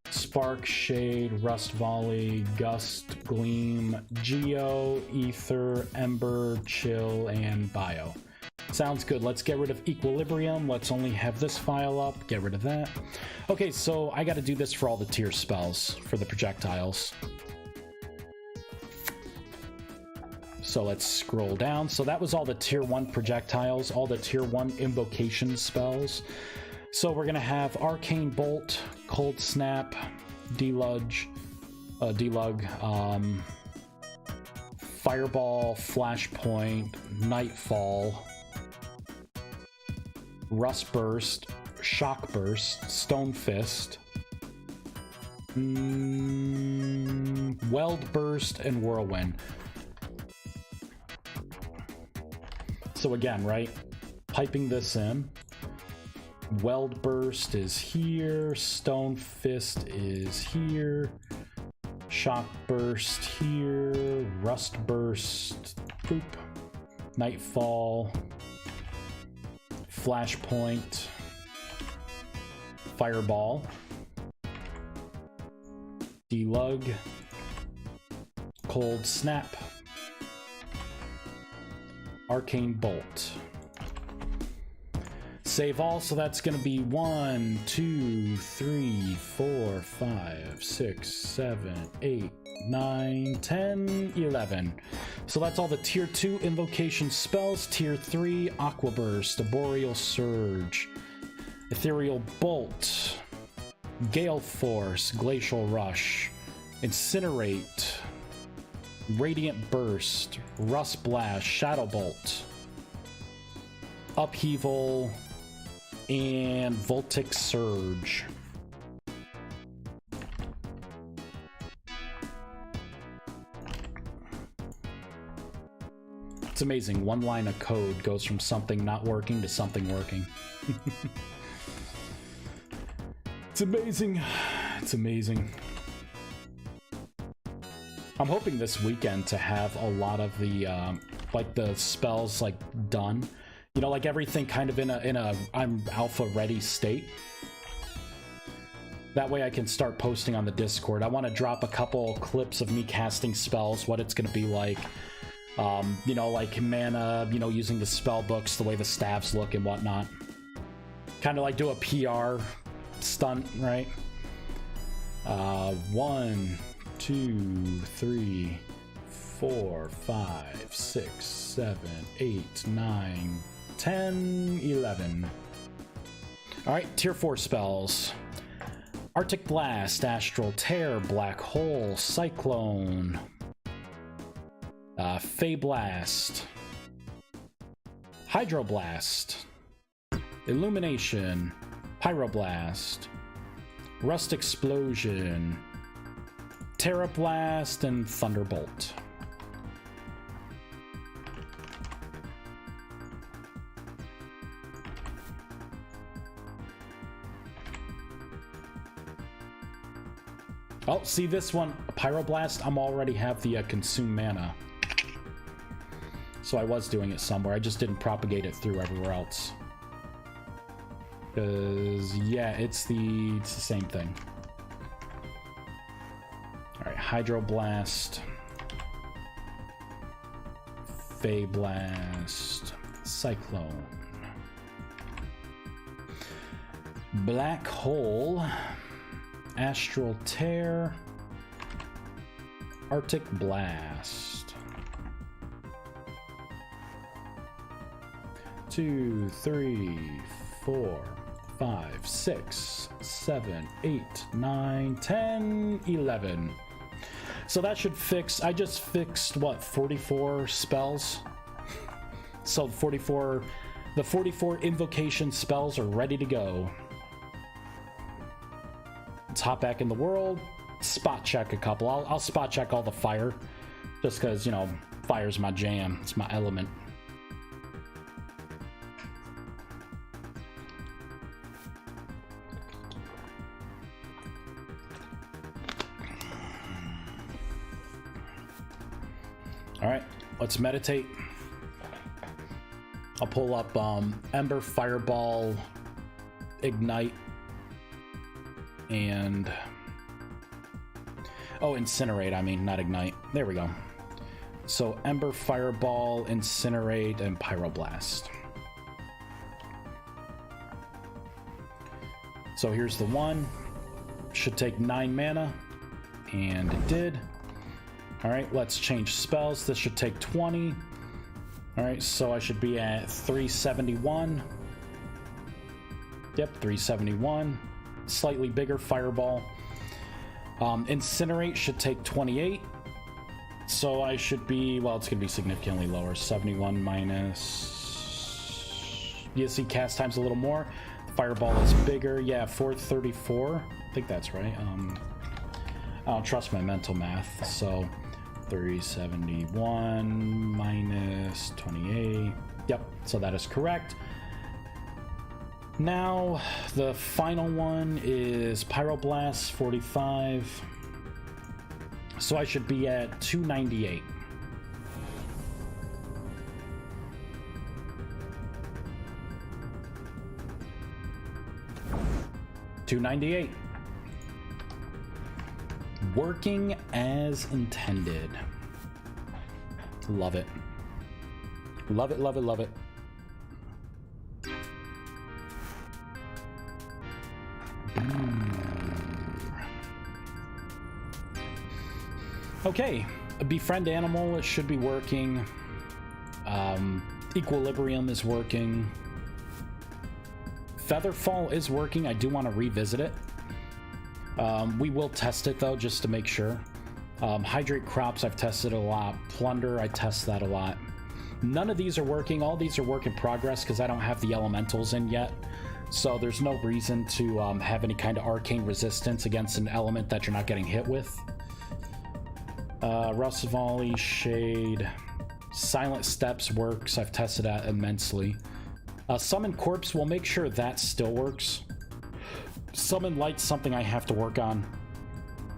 Spark, Shade, Rust Volley, Gust, Gleam, Geo, Ether, Ember, Chill, and Bio. Sounds good. Let's get rid of Equilibrium. Let's only have this file up. Get rid of that. Okay, so I got to do this for all the tier spells, for the projectiles. So let's scroll down. So that was all the tier 1 projectiles, all the tier 1 invocation spells. So we're going to have Arcane Bolt, Cold Snap, Delug, Fireball, Flashpoint, Nightfall, Rust Burst, Shock Burst, Stone Fist, Weld Burst, and Whirlwind. So again, right, piping this in, Weld Burst is here. Stone Fist is here. Shock Burst here. Rust Burst. Boop. Nightfall. Flashpoint. Fireball. Delug. Cold Snap. Arcane Bolt. Save all, so that's going to be 1, 2, 3, 4, 5, 6, 7, 8, 9, 10, 11. So that's all the tier 2 invocation spells. Tier 3, Aqua Burst, Arboreal Surge, Ethereal Bolt, Gale Force, Glacial Rush, Incinerate, Radiant Burst, Rust Blast, Shadow Bolt, Upheaval, and Voltic Surge. It's amazing. One line of code goes from something not working to something working. It's amazing. It's amazing. I'm hoping this weekend to have a lot of the like the spells like done. You know, like everything kind of in a I'm alpha ready state. That way I can start posting on the Discord. I want to drop a couple clips of me casting spells, what it's going to be like. You know, like mana, you know, using the spell books, the way the staves look and whatnot. Kind of like do a PR stunt, right? 1, 2, 3, 4, 5, 6, 7, 8, 9, 10, 11. Alright, tier 4 spells. Arctic Blast, Astral Tear, Black Hole, Cyclone, Fey Blast, Hydroblast, Illumination, Pyroblast, Rust Explosion, Terra Blast, and Thunderbolt. Oh, see this one, Pyroblast, I'm already have the consume mana. So I was doing it somewhere, I just didn't propagate it through everywhere else. Because, yeah, it's the same thing. Alright, Hydroblast, Fey Blast, Cyclone, Black Hole, Astral Tear, Arctic Blast. 2, 3, 4, 5, 6, 7, 8, 9, 10, 11. So that should fix, I just fixed, what, 44 spells? So the 44 invocation spells are ready to go. Let's hop back in the world, spot check a couple. I'll spot check all the fire, just because, you know, fire's my jam, it's my element. Alright, let's meditate. I'll pull up Ember, Fireball, Ignite, and Incinerate, I mean, not Ignite. There we go. So Ember, Fireball, Incinerate, and Pyroblast. So here's the one. Should take 9 mana, and it did. Alright, let's change spells. This should take 20. Alright, so I should be at 371. Yep, 371. Slightly bigger Fireball. Incinerate should take 28. So I should be, well, it's going to be significantly lower. 71 minus... You see, cast time's a little more. Fireball is bigger. Yeah, 434. I think that's right. I don't trust my mental math, so... 371 minus 28. Yep, so that is correct. Now, the final one is Pyroblast 45. So I should be at 298. $298. Working as intended. Love it. Love it, love it, love it. Okay, a befriend animal, it should be working. Equilibrium is working. Featherfall is working. I do want to revisit it. We will test it though, just to make sure. Hydrate crops, I've tested a lot. Plunder, I test that a lot. None of these are working. All these are work in progress because I don't have the elementals in yet. So there's no reason to have any kind of arcane resistance against an element that you're not getting hit with. Rust Volley, Shade, Silent Steps works. I've tested that immensely. Summon Corpse, we'll make sure that still works. Summon Light's something I have to work on.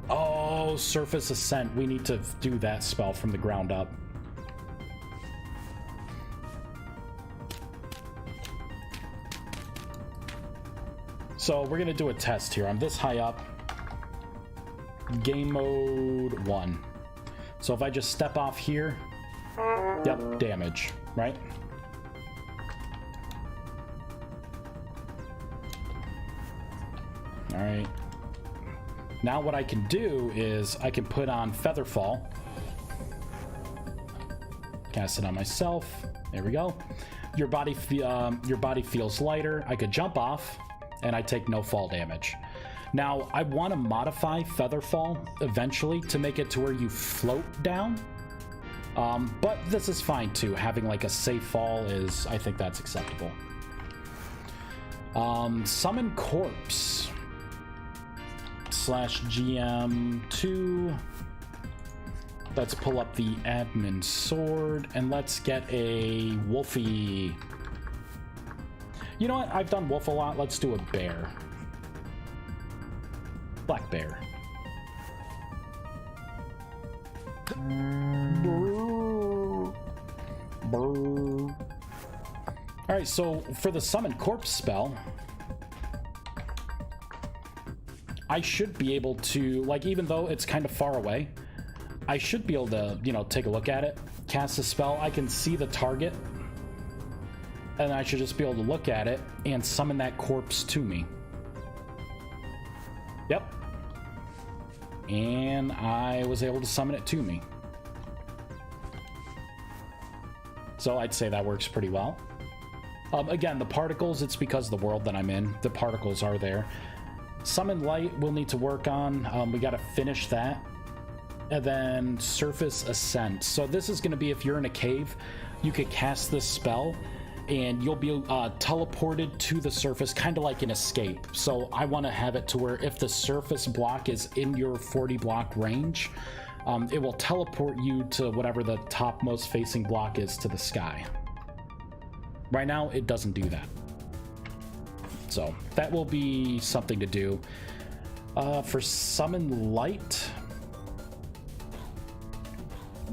Oh, Surface Ascent. We need to do that spell from the ground up. So we're going to do a test here. I'm this high up. Game mode 1. So if I just step off here, yep, damage, right? All right. Now what I can do is I can put on Featherfall. Cast it on myself. There we go. Your body feels lighter. I could jump off, and I take no fall damage. Now, I want to modify Featherfall eventually to make it to where you float down. But this is fine too. Having like a safe fall is, I think that's acceptable. Summon Corpse /GM2. Let's pull up the admin sword and let's get a wolfie. You know what? I've done wolf a lot. Let's do a bear. Black bear. Alright, so for the Summon Corpse spell, I should be able to, like, even though it's kind of far away, I should be able to, you know, take a look at it, cast a spell, I can see the target, and I should just be able to look at it and summon that corpse to me. Yep. And I was able to summon it to me. So I'd say that works pretty well. Again, the particles, it's because of the world that I'm in. The particles are there. Summon Light we'll need to work on. We got to finish that. And then Surface Ascent. So this is going to be if you're in a cave, you could cast this spell and you'll be teleported to the surface, kind of like an escape. So I want to have it to where if the surface block is in your 40 block range, it will teleport you to whatever the topmost facing block is to the sky. Right now, it doesn't do that. So that will be something to do. For Summon Light,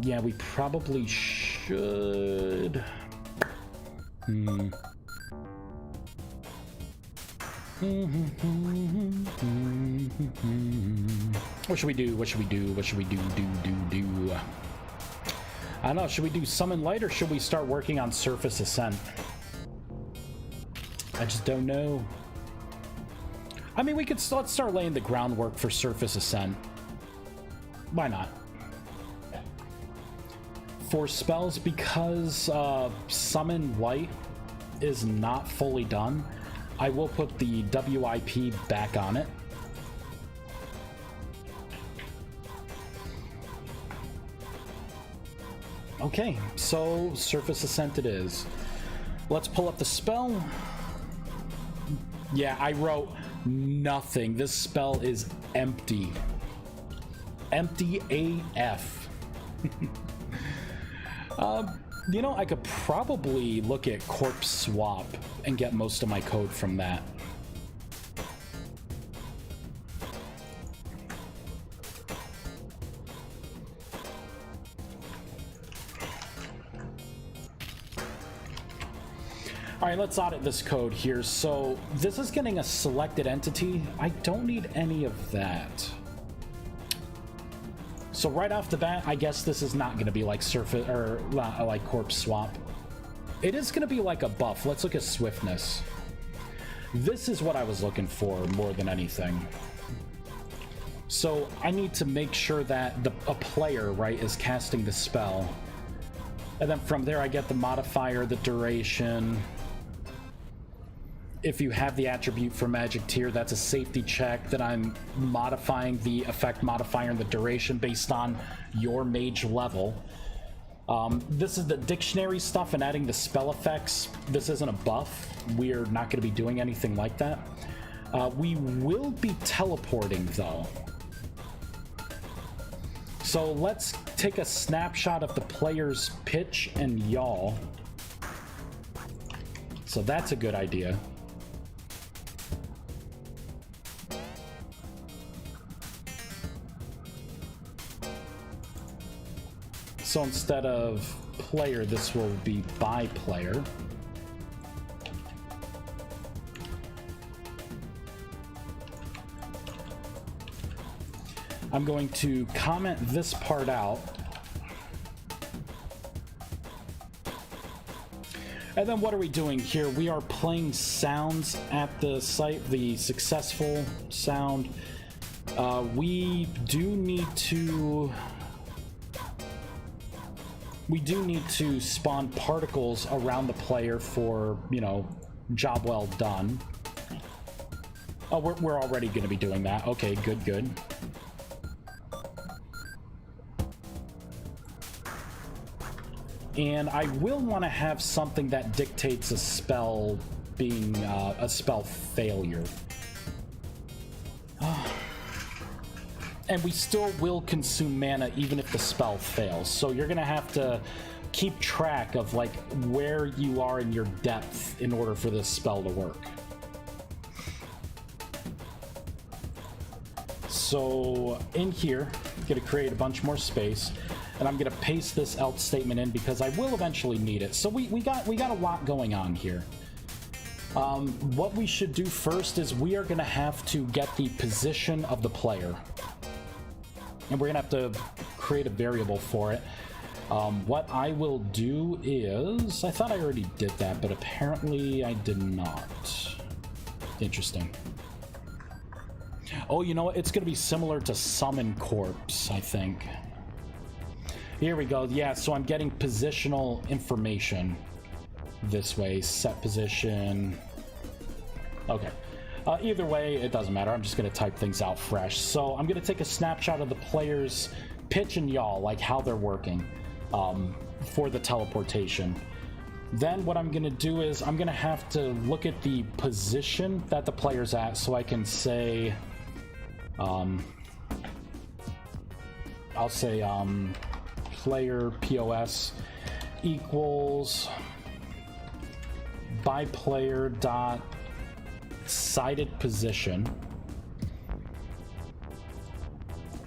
yeah, we probably should. What should we do? What should we do? What should we do? I don't know. Should we do Summon Light or should we start working on Surface Ascent? I just don't know. I mean, we could let's start laying the groundwork for Surface Ascent. Why not? For spells, because Summon Light is not fully done, I will put the WIP back on it. Okay, so Surface Ascent it is. Let's pull up the spell. Yeah, I wrote nothing. This spell is empty. Empty AF. You know, I could probably look at corpse swap and get most of my code from that. All right, let's audit this code here. So this is getting a selected entity. I don't need any of that. So right off the bat, I guess this is not going to be like surface or like corpse swap. It is going to be like a buff. Let's look at swiftness. This is what I was looking for more than anything. So I need to make sure that a player, right, is casting the spell. And then from there, I get the modifier, the duration. If you have the attribute for magic tier, that's a safety check that I'm modifying the effect modifier and the duration based on your mage level. This is the dictionary stuff and adding the spell effects. This isn't a buff. We're not going to be doing anything like that. We will be teleporting though. So let's take a snapshot of the player's pitch and yaw. So that's a good idea. So instead of player, this will be by player. I'm going to comment this part out. And then what are we doing here? We are playing sounds at the site, the successful sound. We do need to spawn particles around the player for, you know, job well done. Oh, we're already going to be doing that. Okay, good. And I will want to have something that dictates a spell being a spell failure. And we still will consume mana even if the spell fails. So you're going to have to keep track of like where you are in your depth in order for this spell to work. So in here, I'm going to create a bunch more space. And I'm going to paste this else statement in because I will eventually need it. So we got a lot going on here. What we should do first is we are going to have to get the position of the player. And we're going to have to create a variable for it. What I will do is... I thought I already did that, but apparently I did not. Interesting. Oh, you know what? It's going to be similar to Summon Corpse, I think. Here we go. Yeah, so I'm getting positional information this way. Set position. Okay. Either way, it doesn't matter. I'm just going to type things out fresh. So I'm going to take a snapshot of the player's pitch and yaw, like how they're working for the teleportation. Then what I'm going to do is I'm going to have to look at the position that the player's at so I can say... I'll say... player POS equals by player dot sided position,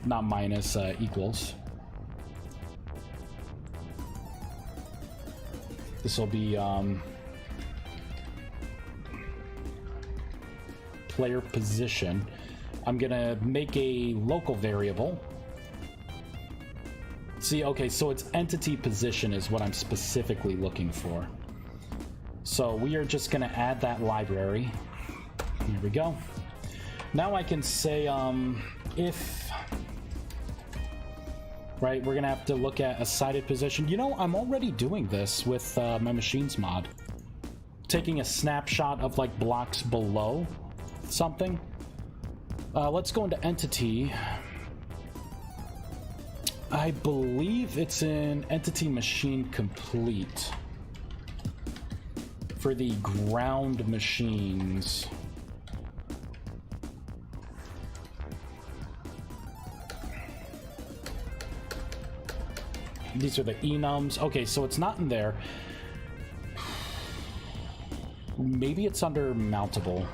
not minus, equals. This will be player position. I'm gonna make a local variable. See, okay, so it's entity position is what I'm specifically looking for. So we are just going to add that library. Here we go. Now I can say if... Right, we're going to have to look at a sided position. You know, I'm already doing this with my machines mod. Taking a snapshot of, like, blocks below something. Let's go into entity... I believe it's in Entity Machine Complete for the ground machines. These are the enums. Okay, so it's not in there. Maybe it's under mountable.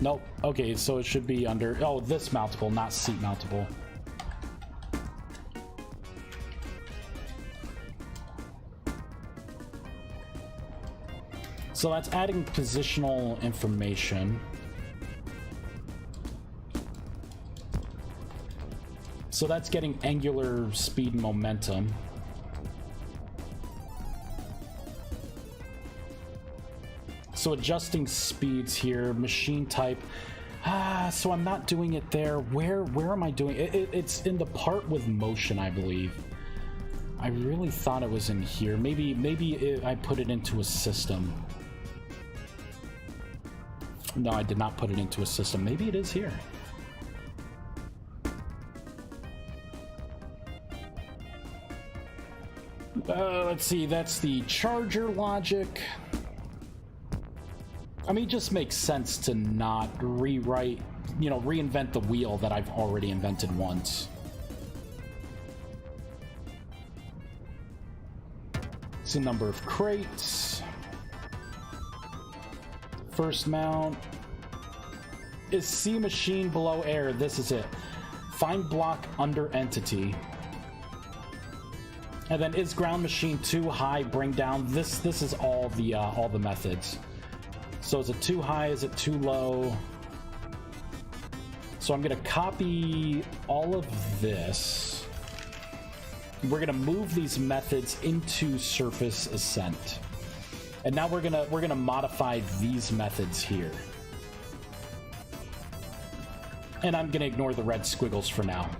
Nope. Okay, so it should be under... Oh, this mountable, not seat mountable. So that's adding positional information. So that's getting angular speed and momentum. So adjusting speeds here, machine type. So I'm not doing it there. Where am I doing it? It's in the part with motion, I believe. I really thought it was in here. Maybe I put it into a system. No, I did not put it into a system. Maybe it is here. Let's see, that's the charger logic. I mean, it just makes sense to not rewrite, reinvent the wheel that I've already invented once. It's the number of crates. First mount. Is C machine below air? This is it. Find block under entity. And then is ground machine too high? Bring down. This is all the methods. So is it too high? Is it too low? So I'm gonna copy all of this. We're gonna move these methods into surface ascent. And now we're gonna modify these methods here. And I'm gonna ignore the red squiggles for now.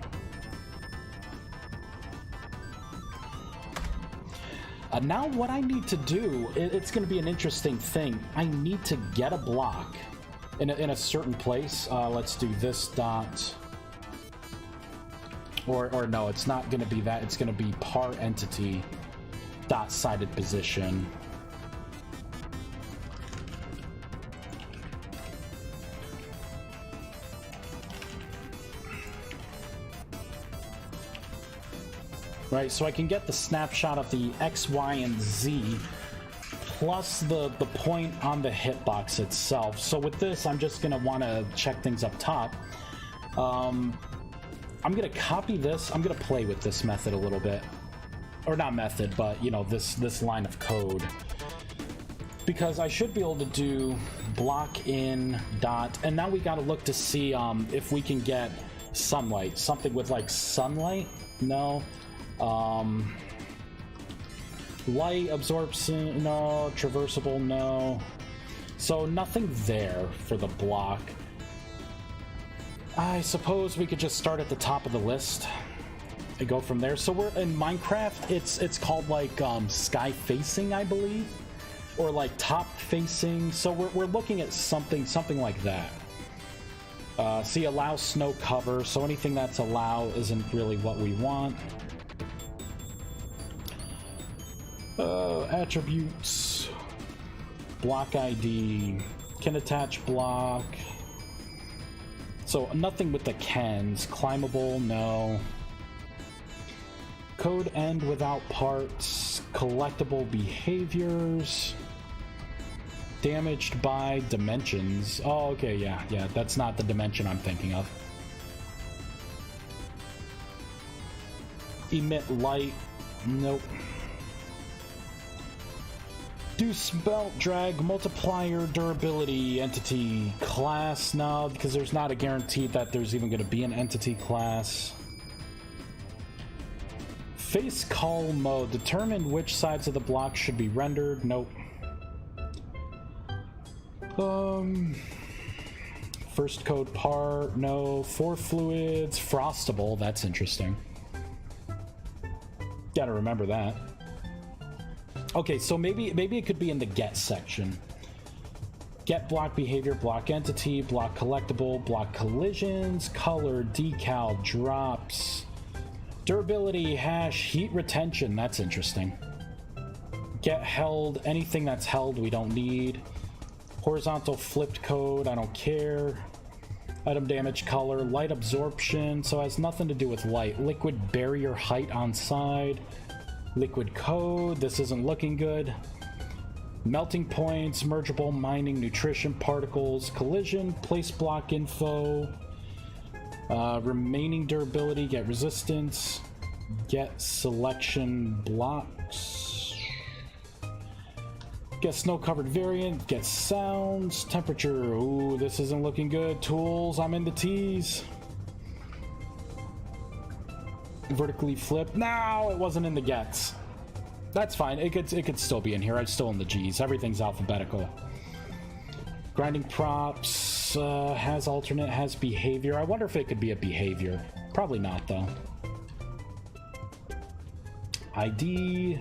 Now what I need to do, it's going to be an interesting thing. I need to get a block in a certain place. Let's do this dot. Or no, it's not going to be that. It's going to be par entity dot sided position. Right, so I can get the snapshot of the X, Y, and Z plus the point on the hitbox itself. So with this, I'm just going to want to check things up top. I'm going to copy this. I'm going to play with this method a little bit. Or not method, but, this line of code. Because I should be able to do block in dot. And now we got to look to see if we can get sunlight. Something with, like, sunlight? No. Light absorption, no. Traversable, no. So nothing there for the block. I suppose we could just start at the top of the list and go from there. So we're in Minecraft, it's called like sky facing, I believe, or like top facing. So we're looking at something like that. See, allow snow cover. So anything that's allow isn't really what we want. Attributes, block ID, can attach block. So nothing with the cans. Climbable, no. Code end without parts. Collectible behaviors. Damaged by dimensions. Oh, okay, yeah, that's not the dimension I'm thinking of. Emit light, nope. Do spell drag multiplier durability entity class, no, because there's not a guarantee that there's even going to be an entity class. Face call mode, determine which sides of the block should be rendered, nope. First code part, no. For fluids, frostable, that's interesting. Gotta remember that. Okay, so maybe it could be in the get section. Get block behavior, block entity, block collectible, block collisions, color, decal, drops, durability, hash, heat retention. That's interesting. Get held, anything that's held we don't need. Horizontal flipped code, I don't care. Item damage color, light absorption, so it has nothing to do with light. Liquid barrier height on side. Liquid code, this isn't looking good. Melting points, mergeable, mining, nutrition, particles, collision, place block info. Remaining durability, get resistance. Get selection blocks. Get snow-covered variant, get sounds, temperature. Ooh, this isn't looking good. Tools, I'm in the T's. Vertically flip. No, it wasn't in the gets. That's fine. It could still be in here. I'm still in the G's. Everything's alphabetical. Grinding props, has alternate, has behavior. I wonder if it could be a behavior. Probably not, though. ID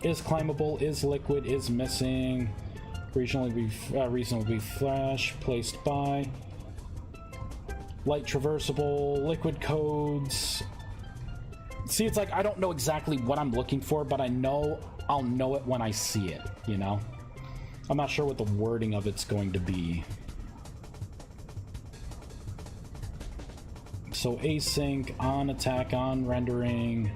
is climbable, is liquid, is missing. Reasonably flash, placed by. Light traversable, liquid codes. See, it's like I don't know exactly what I'm looking for, but I know I'll know it when I see it, you know? I'm not sure what the wording of it's going to be. So async, on attack, on rendering,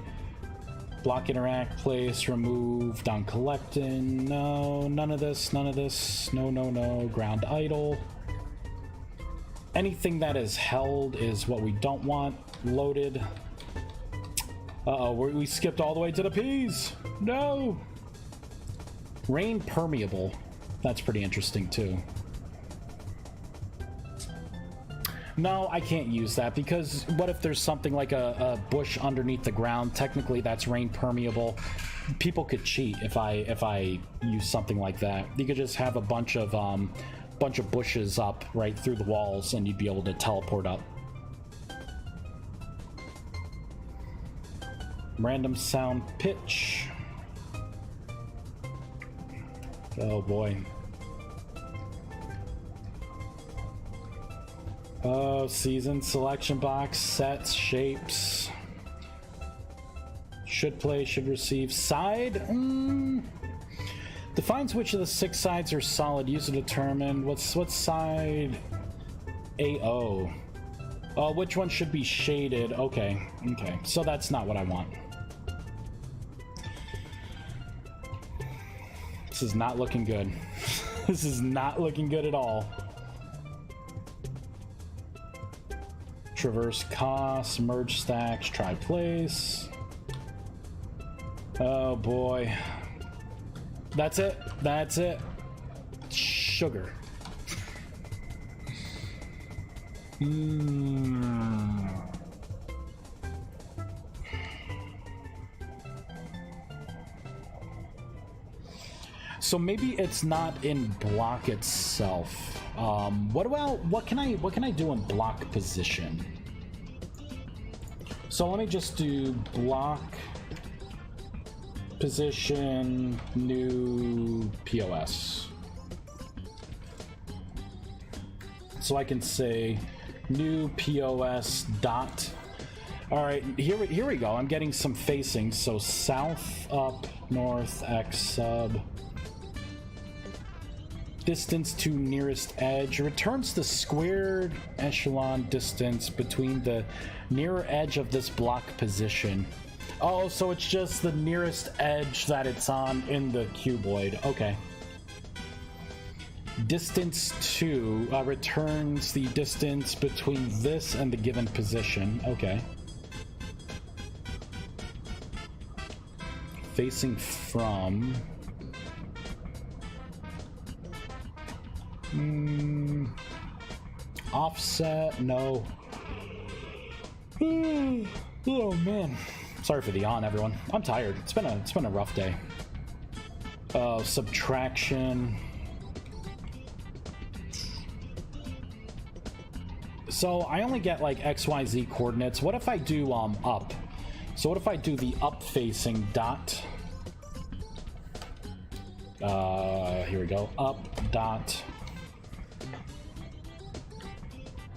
block interact, place, removed, on collecting. No, none of this, none of this. No, no, no. Ground idle. Anything that is held is what we don't want. Loaded. Uh-oh, we skipped all the way to the P's. No. Rain permeable. That's pretty interesting too. No, I can't use that because what if there's something like a bush underneath the ground? Technically, that's rain permeable. People could cheat if I use something like that. You could just have a bunch of bushes up right through the walls, and you'd be able to teleport up. Random sound pitch. Oh boy. Oh, season, selection box, sets, shapes. Should play, should receive. Side? Defines which of the 6 sides are solid. User determined. What's side? AO. Oh, which one should be shaded? Okay, okay. So that's not what I want. This is not looking good. This is not looking good at all. Traverse costs, merge stacks, try place. Oh boy. That's it. That's it. Sugar. So maybe it's not in block itself. What can I do in block position? So let me just do block position new POS. So I can say new POS dot. All right, here we go. I'm getting some facing. So south, up, north, X sub. Distance to nearest edge returns the squared echelon distance between the nearer edge of this block position. Oh, so it's just the nearest edge that it's on in the cuboid. Okay. Distance to returns the distance between this and the given position. Okay. Facing from... offset, no. Oh man, sorry for the yawn, everyone. I'm tired. It's been a rough day. Subtraction. So I only get like XYZ coordinates. What if I do up? So what if I do the up facing dot? Here we go. Up dot.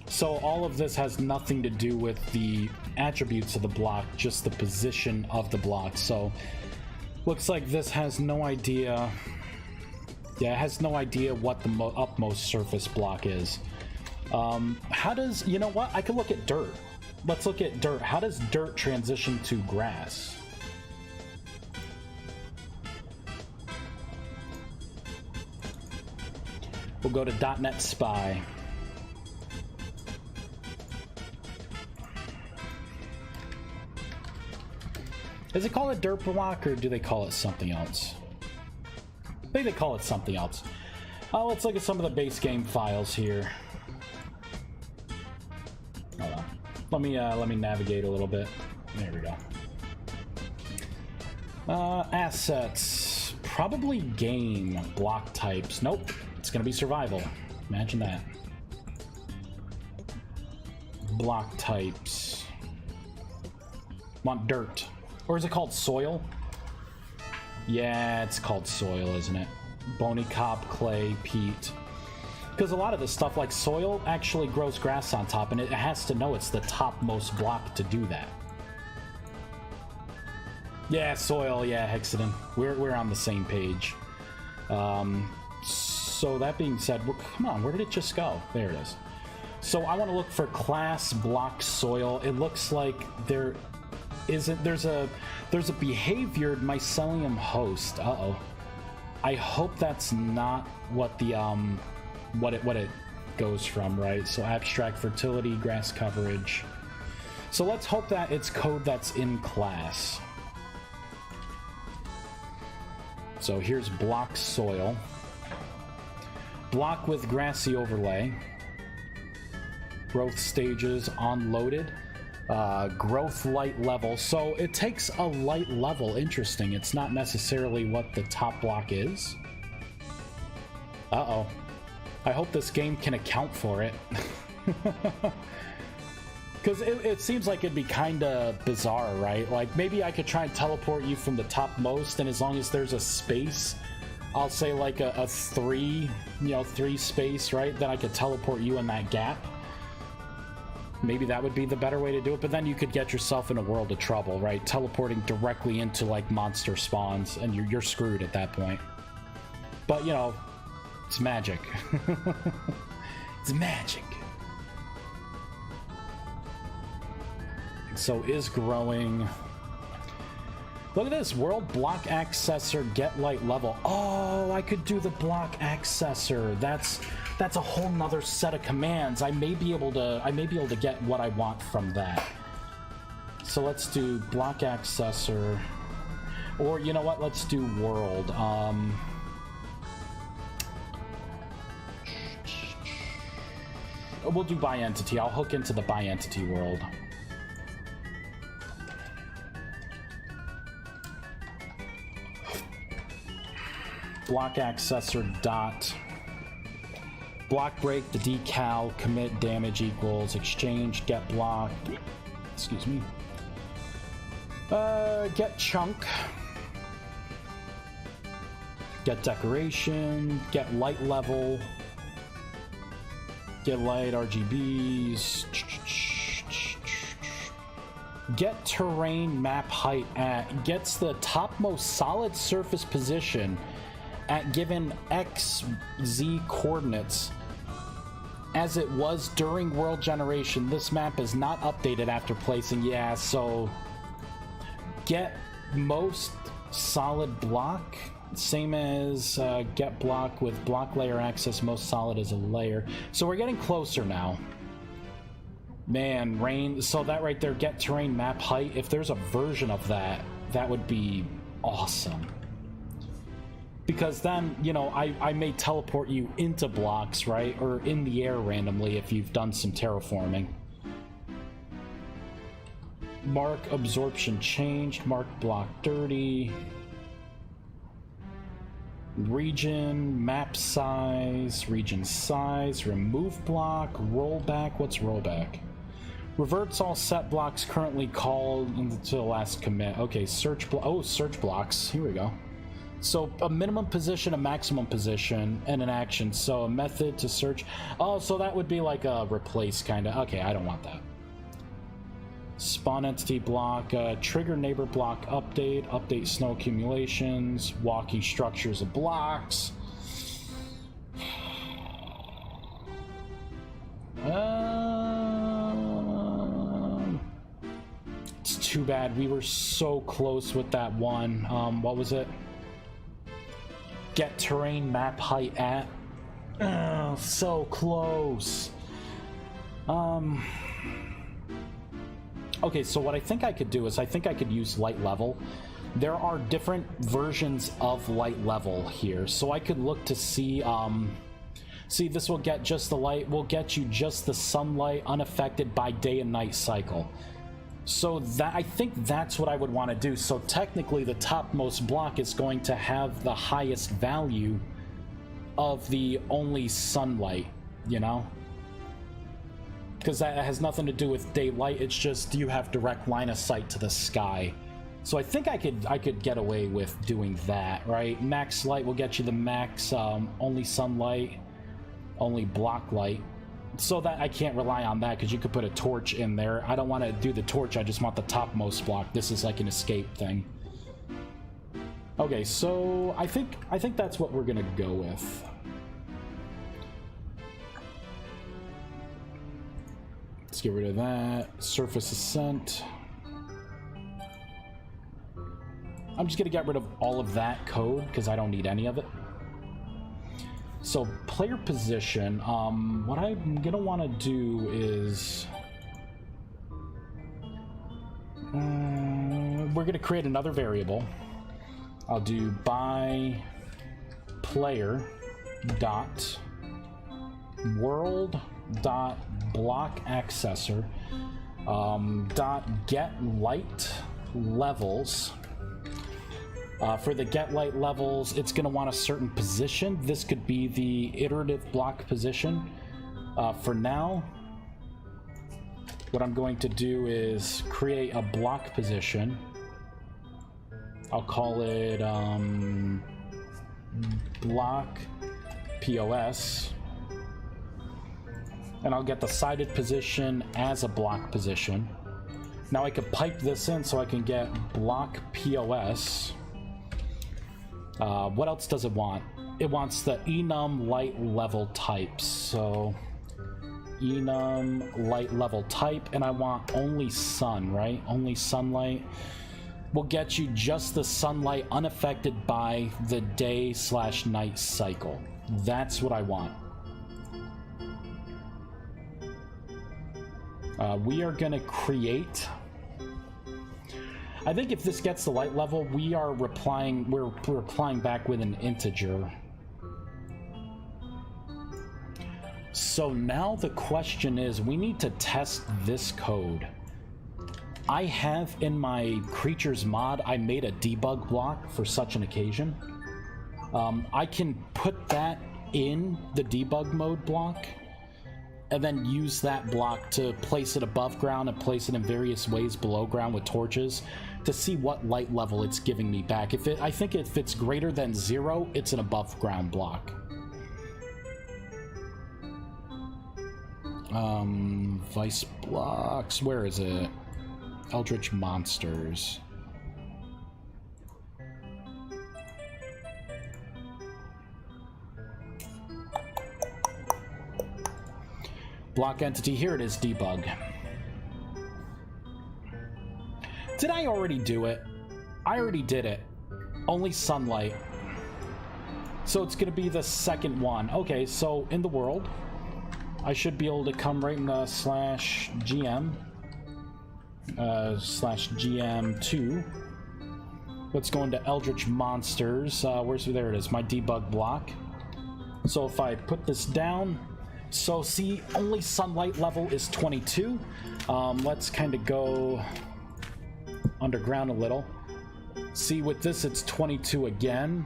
So all of this has nothing to do with the attributes of the block, just the position of the block. So looks like this has no idea. Yeah, it has no idea what the upmost surface block is. How does, you know what? I could look at dirt. Let's look at dirt. How does dirt transition to grass? We'll go to .NET Spy. Is it called a dirt block, or do they call it something else? I think they call it something else. Let's look at some of the base game files here. Hold on. Let me navigate a little bit. There we go. Assets. Probably game. Block types. Nope. It's gonna be survival. Imagine that. Block types. Want dirt. Or is it called soil? Yeah, it's called soil, isn't it? Bony cob, clay, peat. Because a lot of this stuff, like soil, actually grows grass on top, and it has to know it's the topmost block to do that. Yeah, soil, yeah, Hexagon. We're on the same page. So that being said, come on, where did it just go? There it is. So I want to look for class block soil. It looks like there's a behaviored mycelium host. Uh-oh. I hope that's not what the what it goes from, right? So abstract fertility, grass coverage. So let's hope that it's code that's in class. So here's block soil. Block with grassy overlay. Growth stages on loaded. Growth light level. So it takes a light level. Interesting. It's not necessarily what the top block is. Uh-oh. I hope this game can account for it. Because it seems like it'd be kind of bizarre, right? Like, maybe I could try and teleport you from the topmost, and as long as there's a space, I'll say like a 3, you know, 3 space, right? Then I could teleport you in that gap. Maybe that would be the better way to do it, but then you could get yourself in a world of trouble, right? Teleporting directly into, like, monster spawns, and you're screwed at that point. But, you know, it's magic. It's magic. So is growing. Look at this, world block accessor, get light level. Oh, I could do the block accessor. That's a whole nother set of commands. I may be able to get what I want from that. So let's do block accessor, or you know what? Let's do world. We'll do by entity. I'll hook into the by entity world. Block accessor dot block break, the decal, commit damage equals exchange, get block, excuse me, get chunk, get decoration, get light level, get light RGBs, get terrain map height at, gets the topmost solid surface position at given XZ coordinates as it was during world generation. This map is not updated after placing. Yeah, so get most solid block, same as get block with block layer access, most solid as a layer. So we're getting closer now. Man, rain. So that right there, get terrain map height, if there's a version of that, that would be awesome. Because then, you know, I may teleport you into blocks, right? Or in the air randomly if you've done some terraforming. Mark absorption changed. Mark block dirty. Region, map size, region size, remove block, rollback. What's rollback? Reverts all set blocks currently called until last commit. Okay, search block. Oh, search blocks. Here we go. So a minimum position, a maximum position, and an action. So a method to search. Oh, so that would be like a replace kind of. Okay, I don't want that. Spawn entity block, trigger neighbor block update, update snow accumulations, walking structures of blocks. too bad. We were so close with that one. What was it? Get terrain map height at. So close. Okay, so what I think I could do is I think I could use light level. There are different versions of light level here, so I could look to see, see, this will get just the light, will get you just the sunlight unaffected by day and night cycle. So that, I think that's what I would want to do. So technically the topmost block is going to have the highest value of the only sunlight, you know? Because that has nothing to do with daylight, it's just you have direct line of sight to the sky. So I think I could get away with doing that, right? Max light will get you the max, only sunlight, only block light. So that I can't rely on that because you could put a torch in there. I don't want to do the torch, I just want the topmost block. This is like an escape thing. Okay, so I think that's what we're gonna go with. Let's get rid of that. Surface ascent. I'm just gonna get rid of all of that code because I don't need any of it. So player position, what I'm gonna want to do is we're gonna create another variable. I'll do by player dot world dot block accessor dot get light levels. For the get light levels, it's going to want a certain position. This could be the iterative block position. For now, what I'm going to do is create a block position. I'll call it block POS. And I'll get the sided position as a block position. Now I could pipe this in so I can get block POS. What else does it want? It wants the enum light level type. So enum light level type, and I want only sun, right? Only sunlight will get you just the sunlight unaffected by the day/night cycle. That's what I want. We are gonna create. I think if this gets the light level, we're replying back with an integer. So now the question is, we need to test this code. I have in my creatures mod, I made a debug block for such an occasion. I can put that in the debug mode block and then use that block to place it above ground and place it in various ways below ground with torches to see what light level it's giving me back. I think if it's greater than 0, it's an above ground block. Vice blocks, where is it? Eldritch monsters. Block entity, here it is, debug. Did I already do it? I already did it. Only sunlight. So it's gonna be the second one. Okay, so in the world, I should be able to come right in the /GM /GM2. Let's go into Eldritch Monsters. There it is, my debug block. So if I put this down, so see, only sunlight level is 22. Let's kind of go underground a little. See, with this it's 22 again.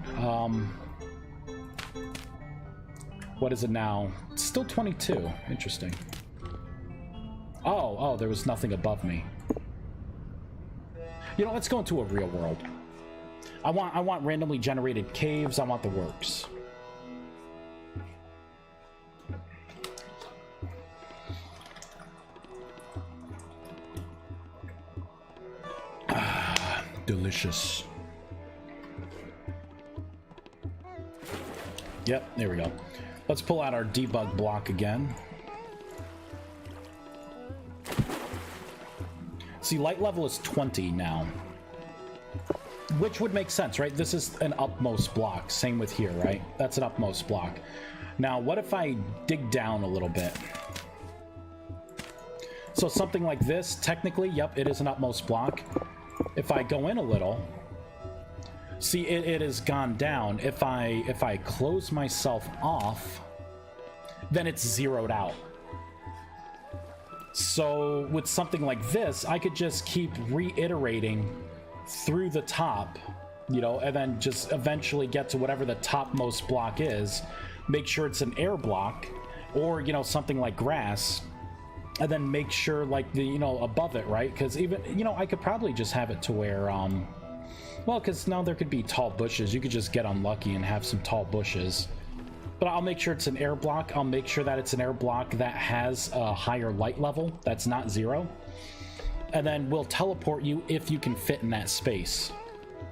What is it now? It's still 22. Interesting. Oh, there was nothing above me. You know, let's go into a real world. I want randomly generated caves. I want the works. Delicious. Yep, there we go. Let's pull out our debug block again. See, light level is 20 now. Which would make sense, right? This is an upmost block. Same with here, right? That's an upmost block. Now, what if I dig down a little bit? So something like this, technically, yep, it is an upmost block. If I go in a little, see, it has gone down. If I close myself off, then it's zeroed out. So with something like this, I could just keep reiterating through the top, you know, and then just eventually get to whatever the topmost block is, make sure it's an air block, or, you know, something like grass, and then make sure, like, the, you know, above it, right? Because even, you know, I could probably just have it to where, well, because now there could be tall bushes. You could just get unlucky and have some tall bushes. But I'll make sure it's an air block. I'll make sure that it's an air block that has a higher light level, that's not 0. And then we'll teleport you if you can fit in that space.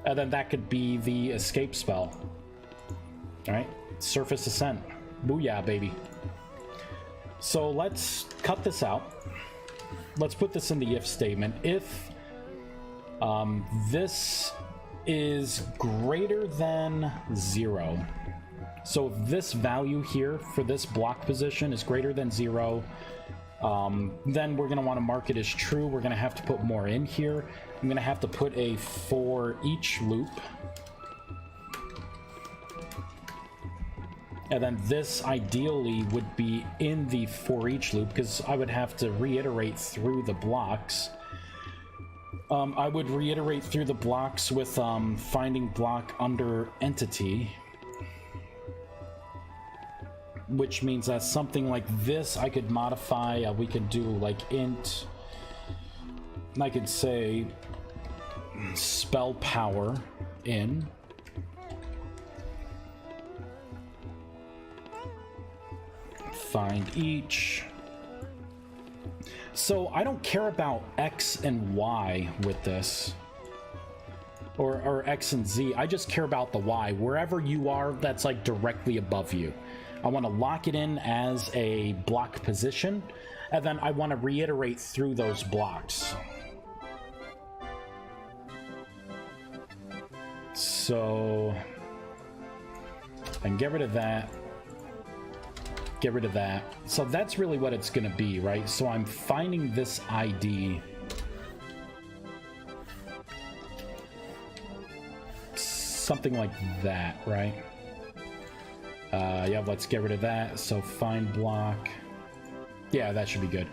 And then that could be the escape spell. Alright, surface ascent. Booyah, baby. So let's cut this out. Let's put this in the if statement. If this is greater than 0. So if this value here for this block position is greater than 0, then we're going to want to mark it as true. We're going to have to put more in here. I'm going to have to put a for each loop. And then this ideally would be in the for each loop, because I would have to reiterate through the blocks. I would reiterate through the blocks with finding block under entity, which means that something like this I could modify. We could do like int, I could say spell power in, find each. So I don't care about X and Y with this, or X and Z. I just care about the Y. Wherever you are, that's like directly above you. I want to lock it in as a block position, and then I want to reiterate through those blocks. So I can get rid of that. Get rid of that. So that's really what it's going to be, right? So I'm finding this ID. Something like that, right? Yeah, let's get rid of that. So find block. Yeah, that should be good.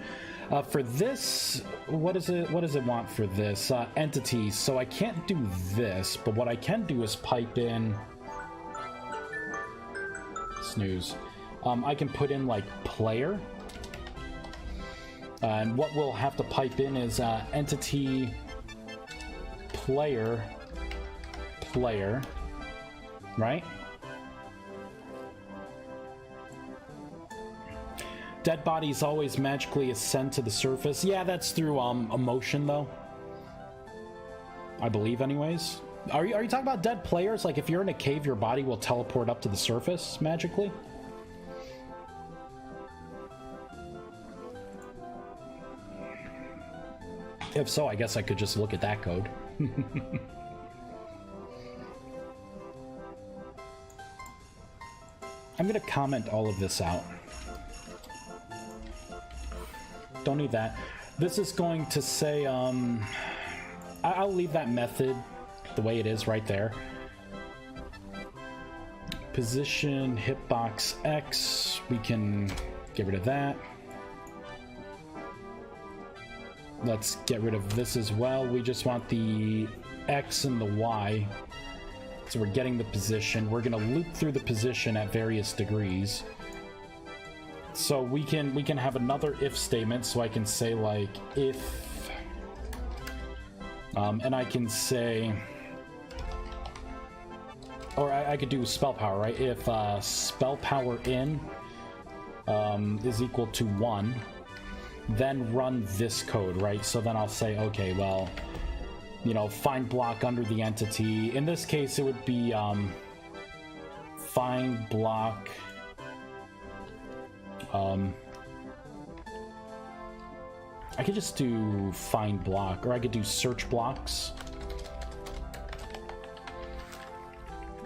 For this, what does it want for this? Entities. So I can't do this, but what I can do is pipe in... Snooze. I can put in like player, and what we'll have to pipe in is entity player, right? Dead bodies always magically ascend to the surface. Yeah, that's through emotion though, I believe anyways. Are you talking about dead players? Like if you're in a cave, your body will teleport up to the surface magically? If so, I guess I could just look at that code. I'm gonna comment all of this out. Don't need that. This is going to say, I'll leave that method the way it is right there. Position hitbox X, we can get rid of that. Let's get rid of this as well. We just want the X and the Y. So we're getting the position. We're gonna loop through the position at various degrees. So we can have another if statement. So I can say like if, and I can say, or I could do spell power, right? If spell power in is equal to 1. Then run this code, right? So then I'll say, okay, well, you know, find block under the entity. In this case, it would be find block I could just do find block, or I could do search blocks.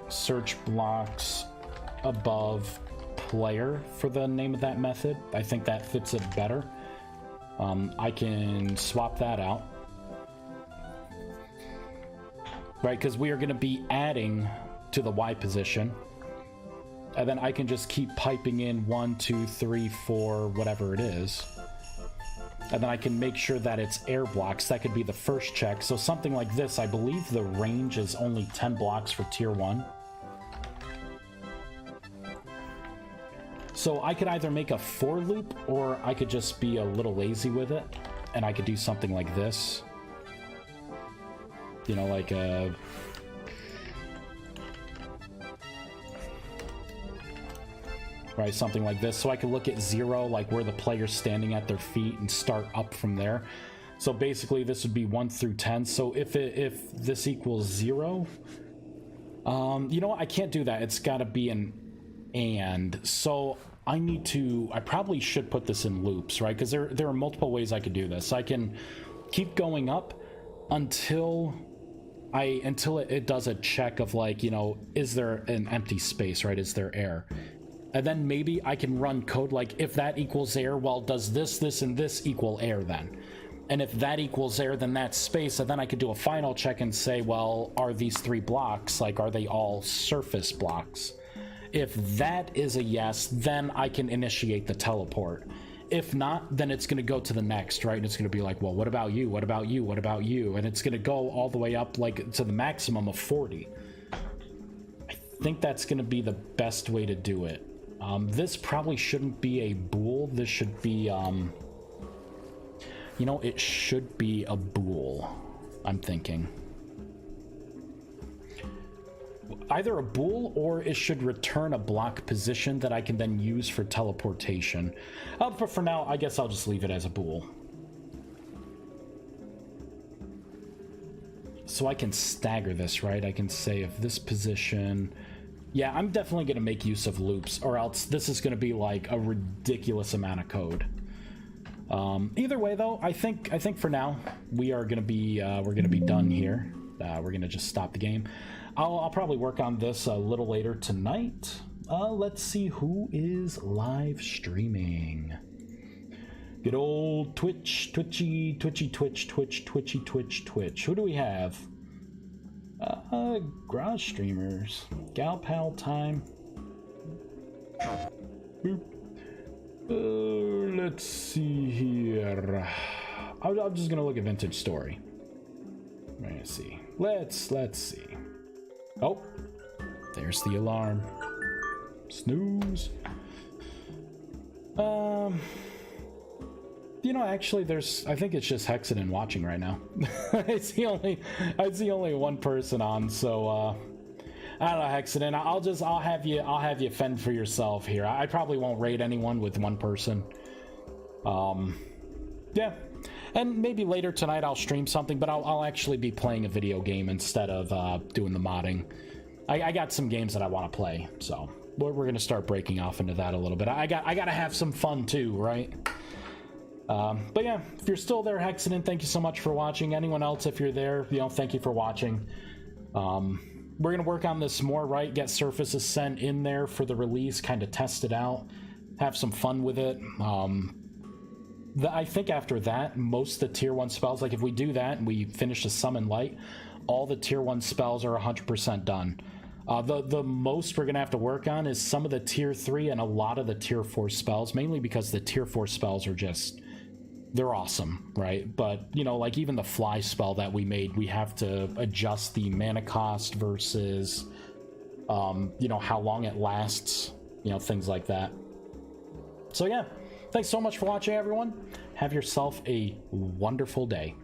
Search blocks above player for the name of that method. I think that fits it better. I can swap that out. Right, because we are going to be adding to the Y position. And then I can just keep piping in 1, 2, 3, 4, whatever it is. And then I can make sure that it's air blocks. That could be the first check. So something like this, I believe the range is only 10 blocks for tier 1. So I could either make a for loop, or I could just be a little lazy with it. And I could do something like this. You know, like a... Right, something like this. So I could look at 0, like where the player's standing at their feet, and start up from there. So basically this would be 1 through 10. So if this equals 0, you know what? I can't do that. It's got to be an and. So I probably should put this in loops, right? Because there are multiple ways I could do this. I can keep going up until it does a check of, like, you know, is there an empty space, right? Is there air? And then maybe I can run code like, if that equals air, well, does this, and this equal air then? And if that equals air, then that's space. And then I could do a final check and say, well, are these 3 blocks, like, are they all surface blocks? If that is a yes, then I can initiate the teleport. If not, then it's going to go to the next, right? And it's going to be like, well, what about you? What about you? What about you? And it's going to go all the way up, like, to the maximum of 40. I think that's going to be the best way to do it. This probably shouldn't be a bool. This should be, you know, it should be a bool, I'm thinking. Either a bool, or it should return a block position that I can then use for teleportation. But for now, I guess I'll just leave it as a bool. So I can stagger this, right? I can say if this position... Yeah, I'm definitely going to make use of loops, or else this is going to be like a ridiculous amount of code. Either way, though, I think for now we are going to be we're going to be done here. We're going to just stop the game. I'll probably work on this a little later tonight. Let's see who is live streaming. Good old Twitch. Who do we have? Garage streamers. Gal Pal time. Boop. Let's see here. I'm just gonna look at Vintage Story. Let's see. Let's see. Oh, there's the alarm. Snooze. You know, actually, I think it's just Hexaden watching right now. It's the only one person on, so I don't know, Hexaden. I'll have you fend for yourself here. I probably won't raid anyone with one person. Yeah, and maybe later tonight I'll stream something, but I'll actually be playing a video game instead of doing the modding. I got some games that I want to play, so we're gonna start breaking off into that a little bit. I gotta have some fun too, right? But yeah, if you're still there, Hexaden, thank you so much for watching. Anyone else, if you're there, you know, thank you for watching. We're gonna work on this more, right? Get Surface Ascent in there for the release, kind of test it out, have some fun with it. I think after that, most of the tier 1 spells, like if we do that and we finish the Summon Light, all the tier 1 spells are 100% done. The most we're gonna have to work on is some of the tier 3 and a lot of the tier 4 spells, mainly because the tier 4 spells are just... they're awesome, right? But, you know, like even the fly spell that we made, we have to adjust the mana cost versus, you know, how long it lasts, you know, things like that. So yeah, thanks so much for watching, everyone. Have yourself a wonderful day.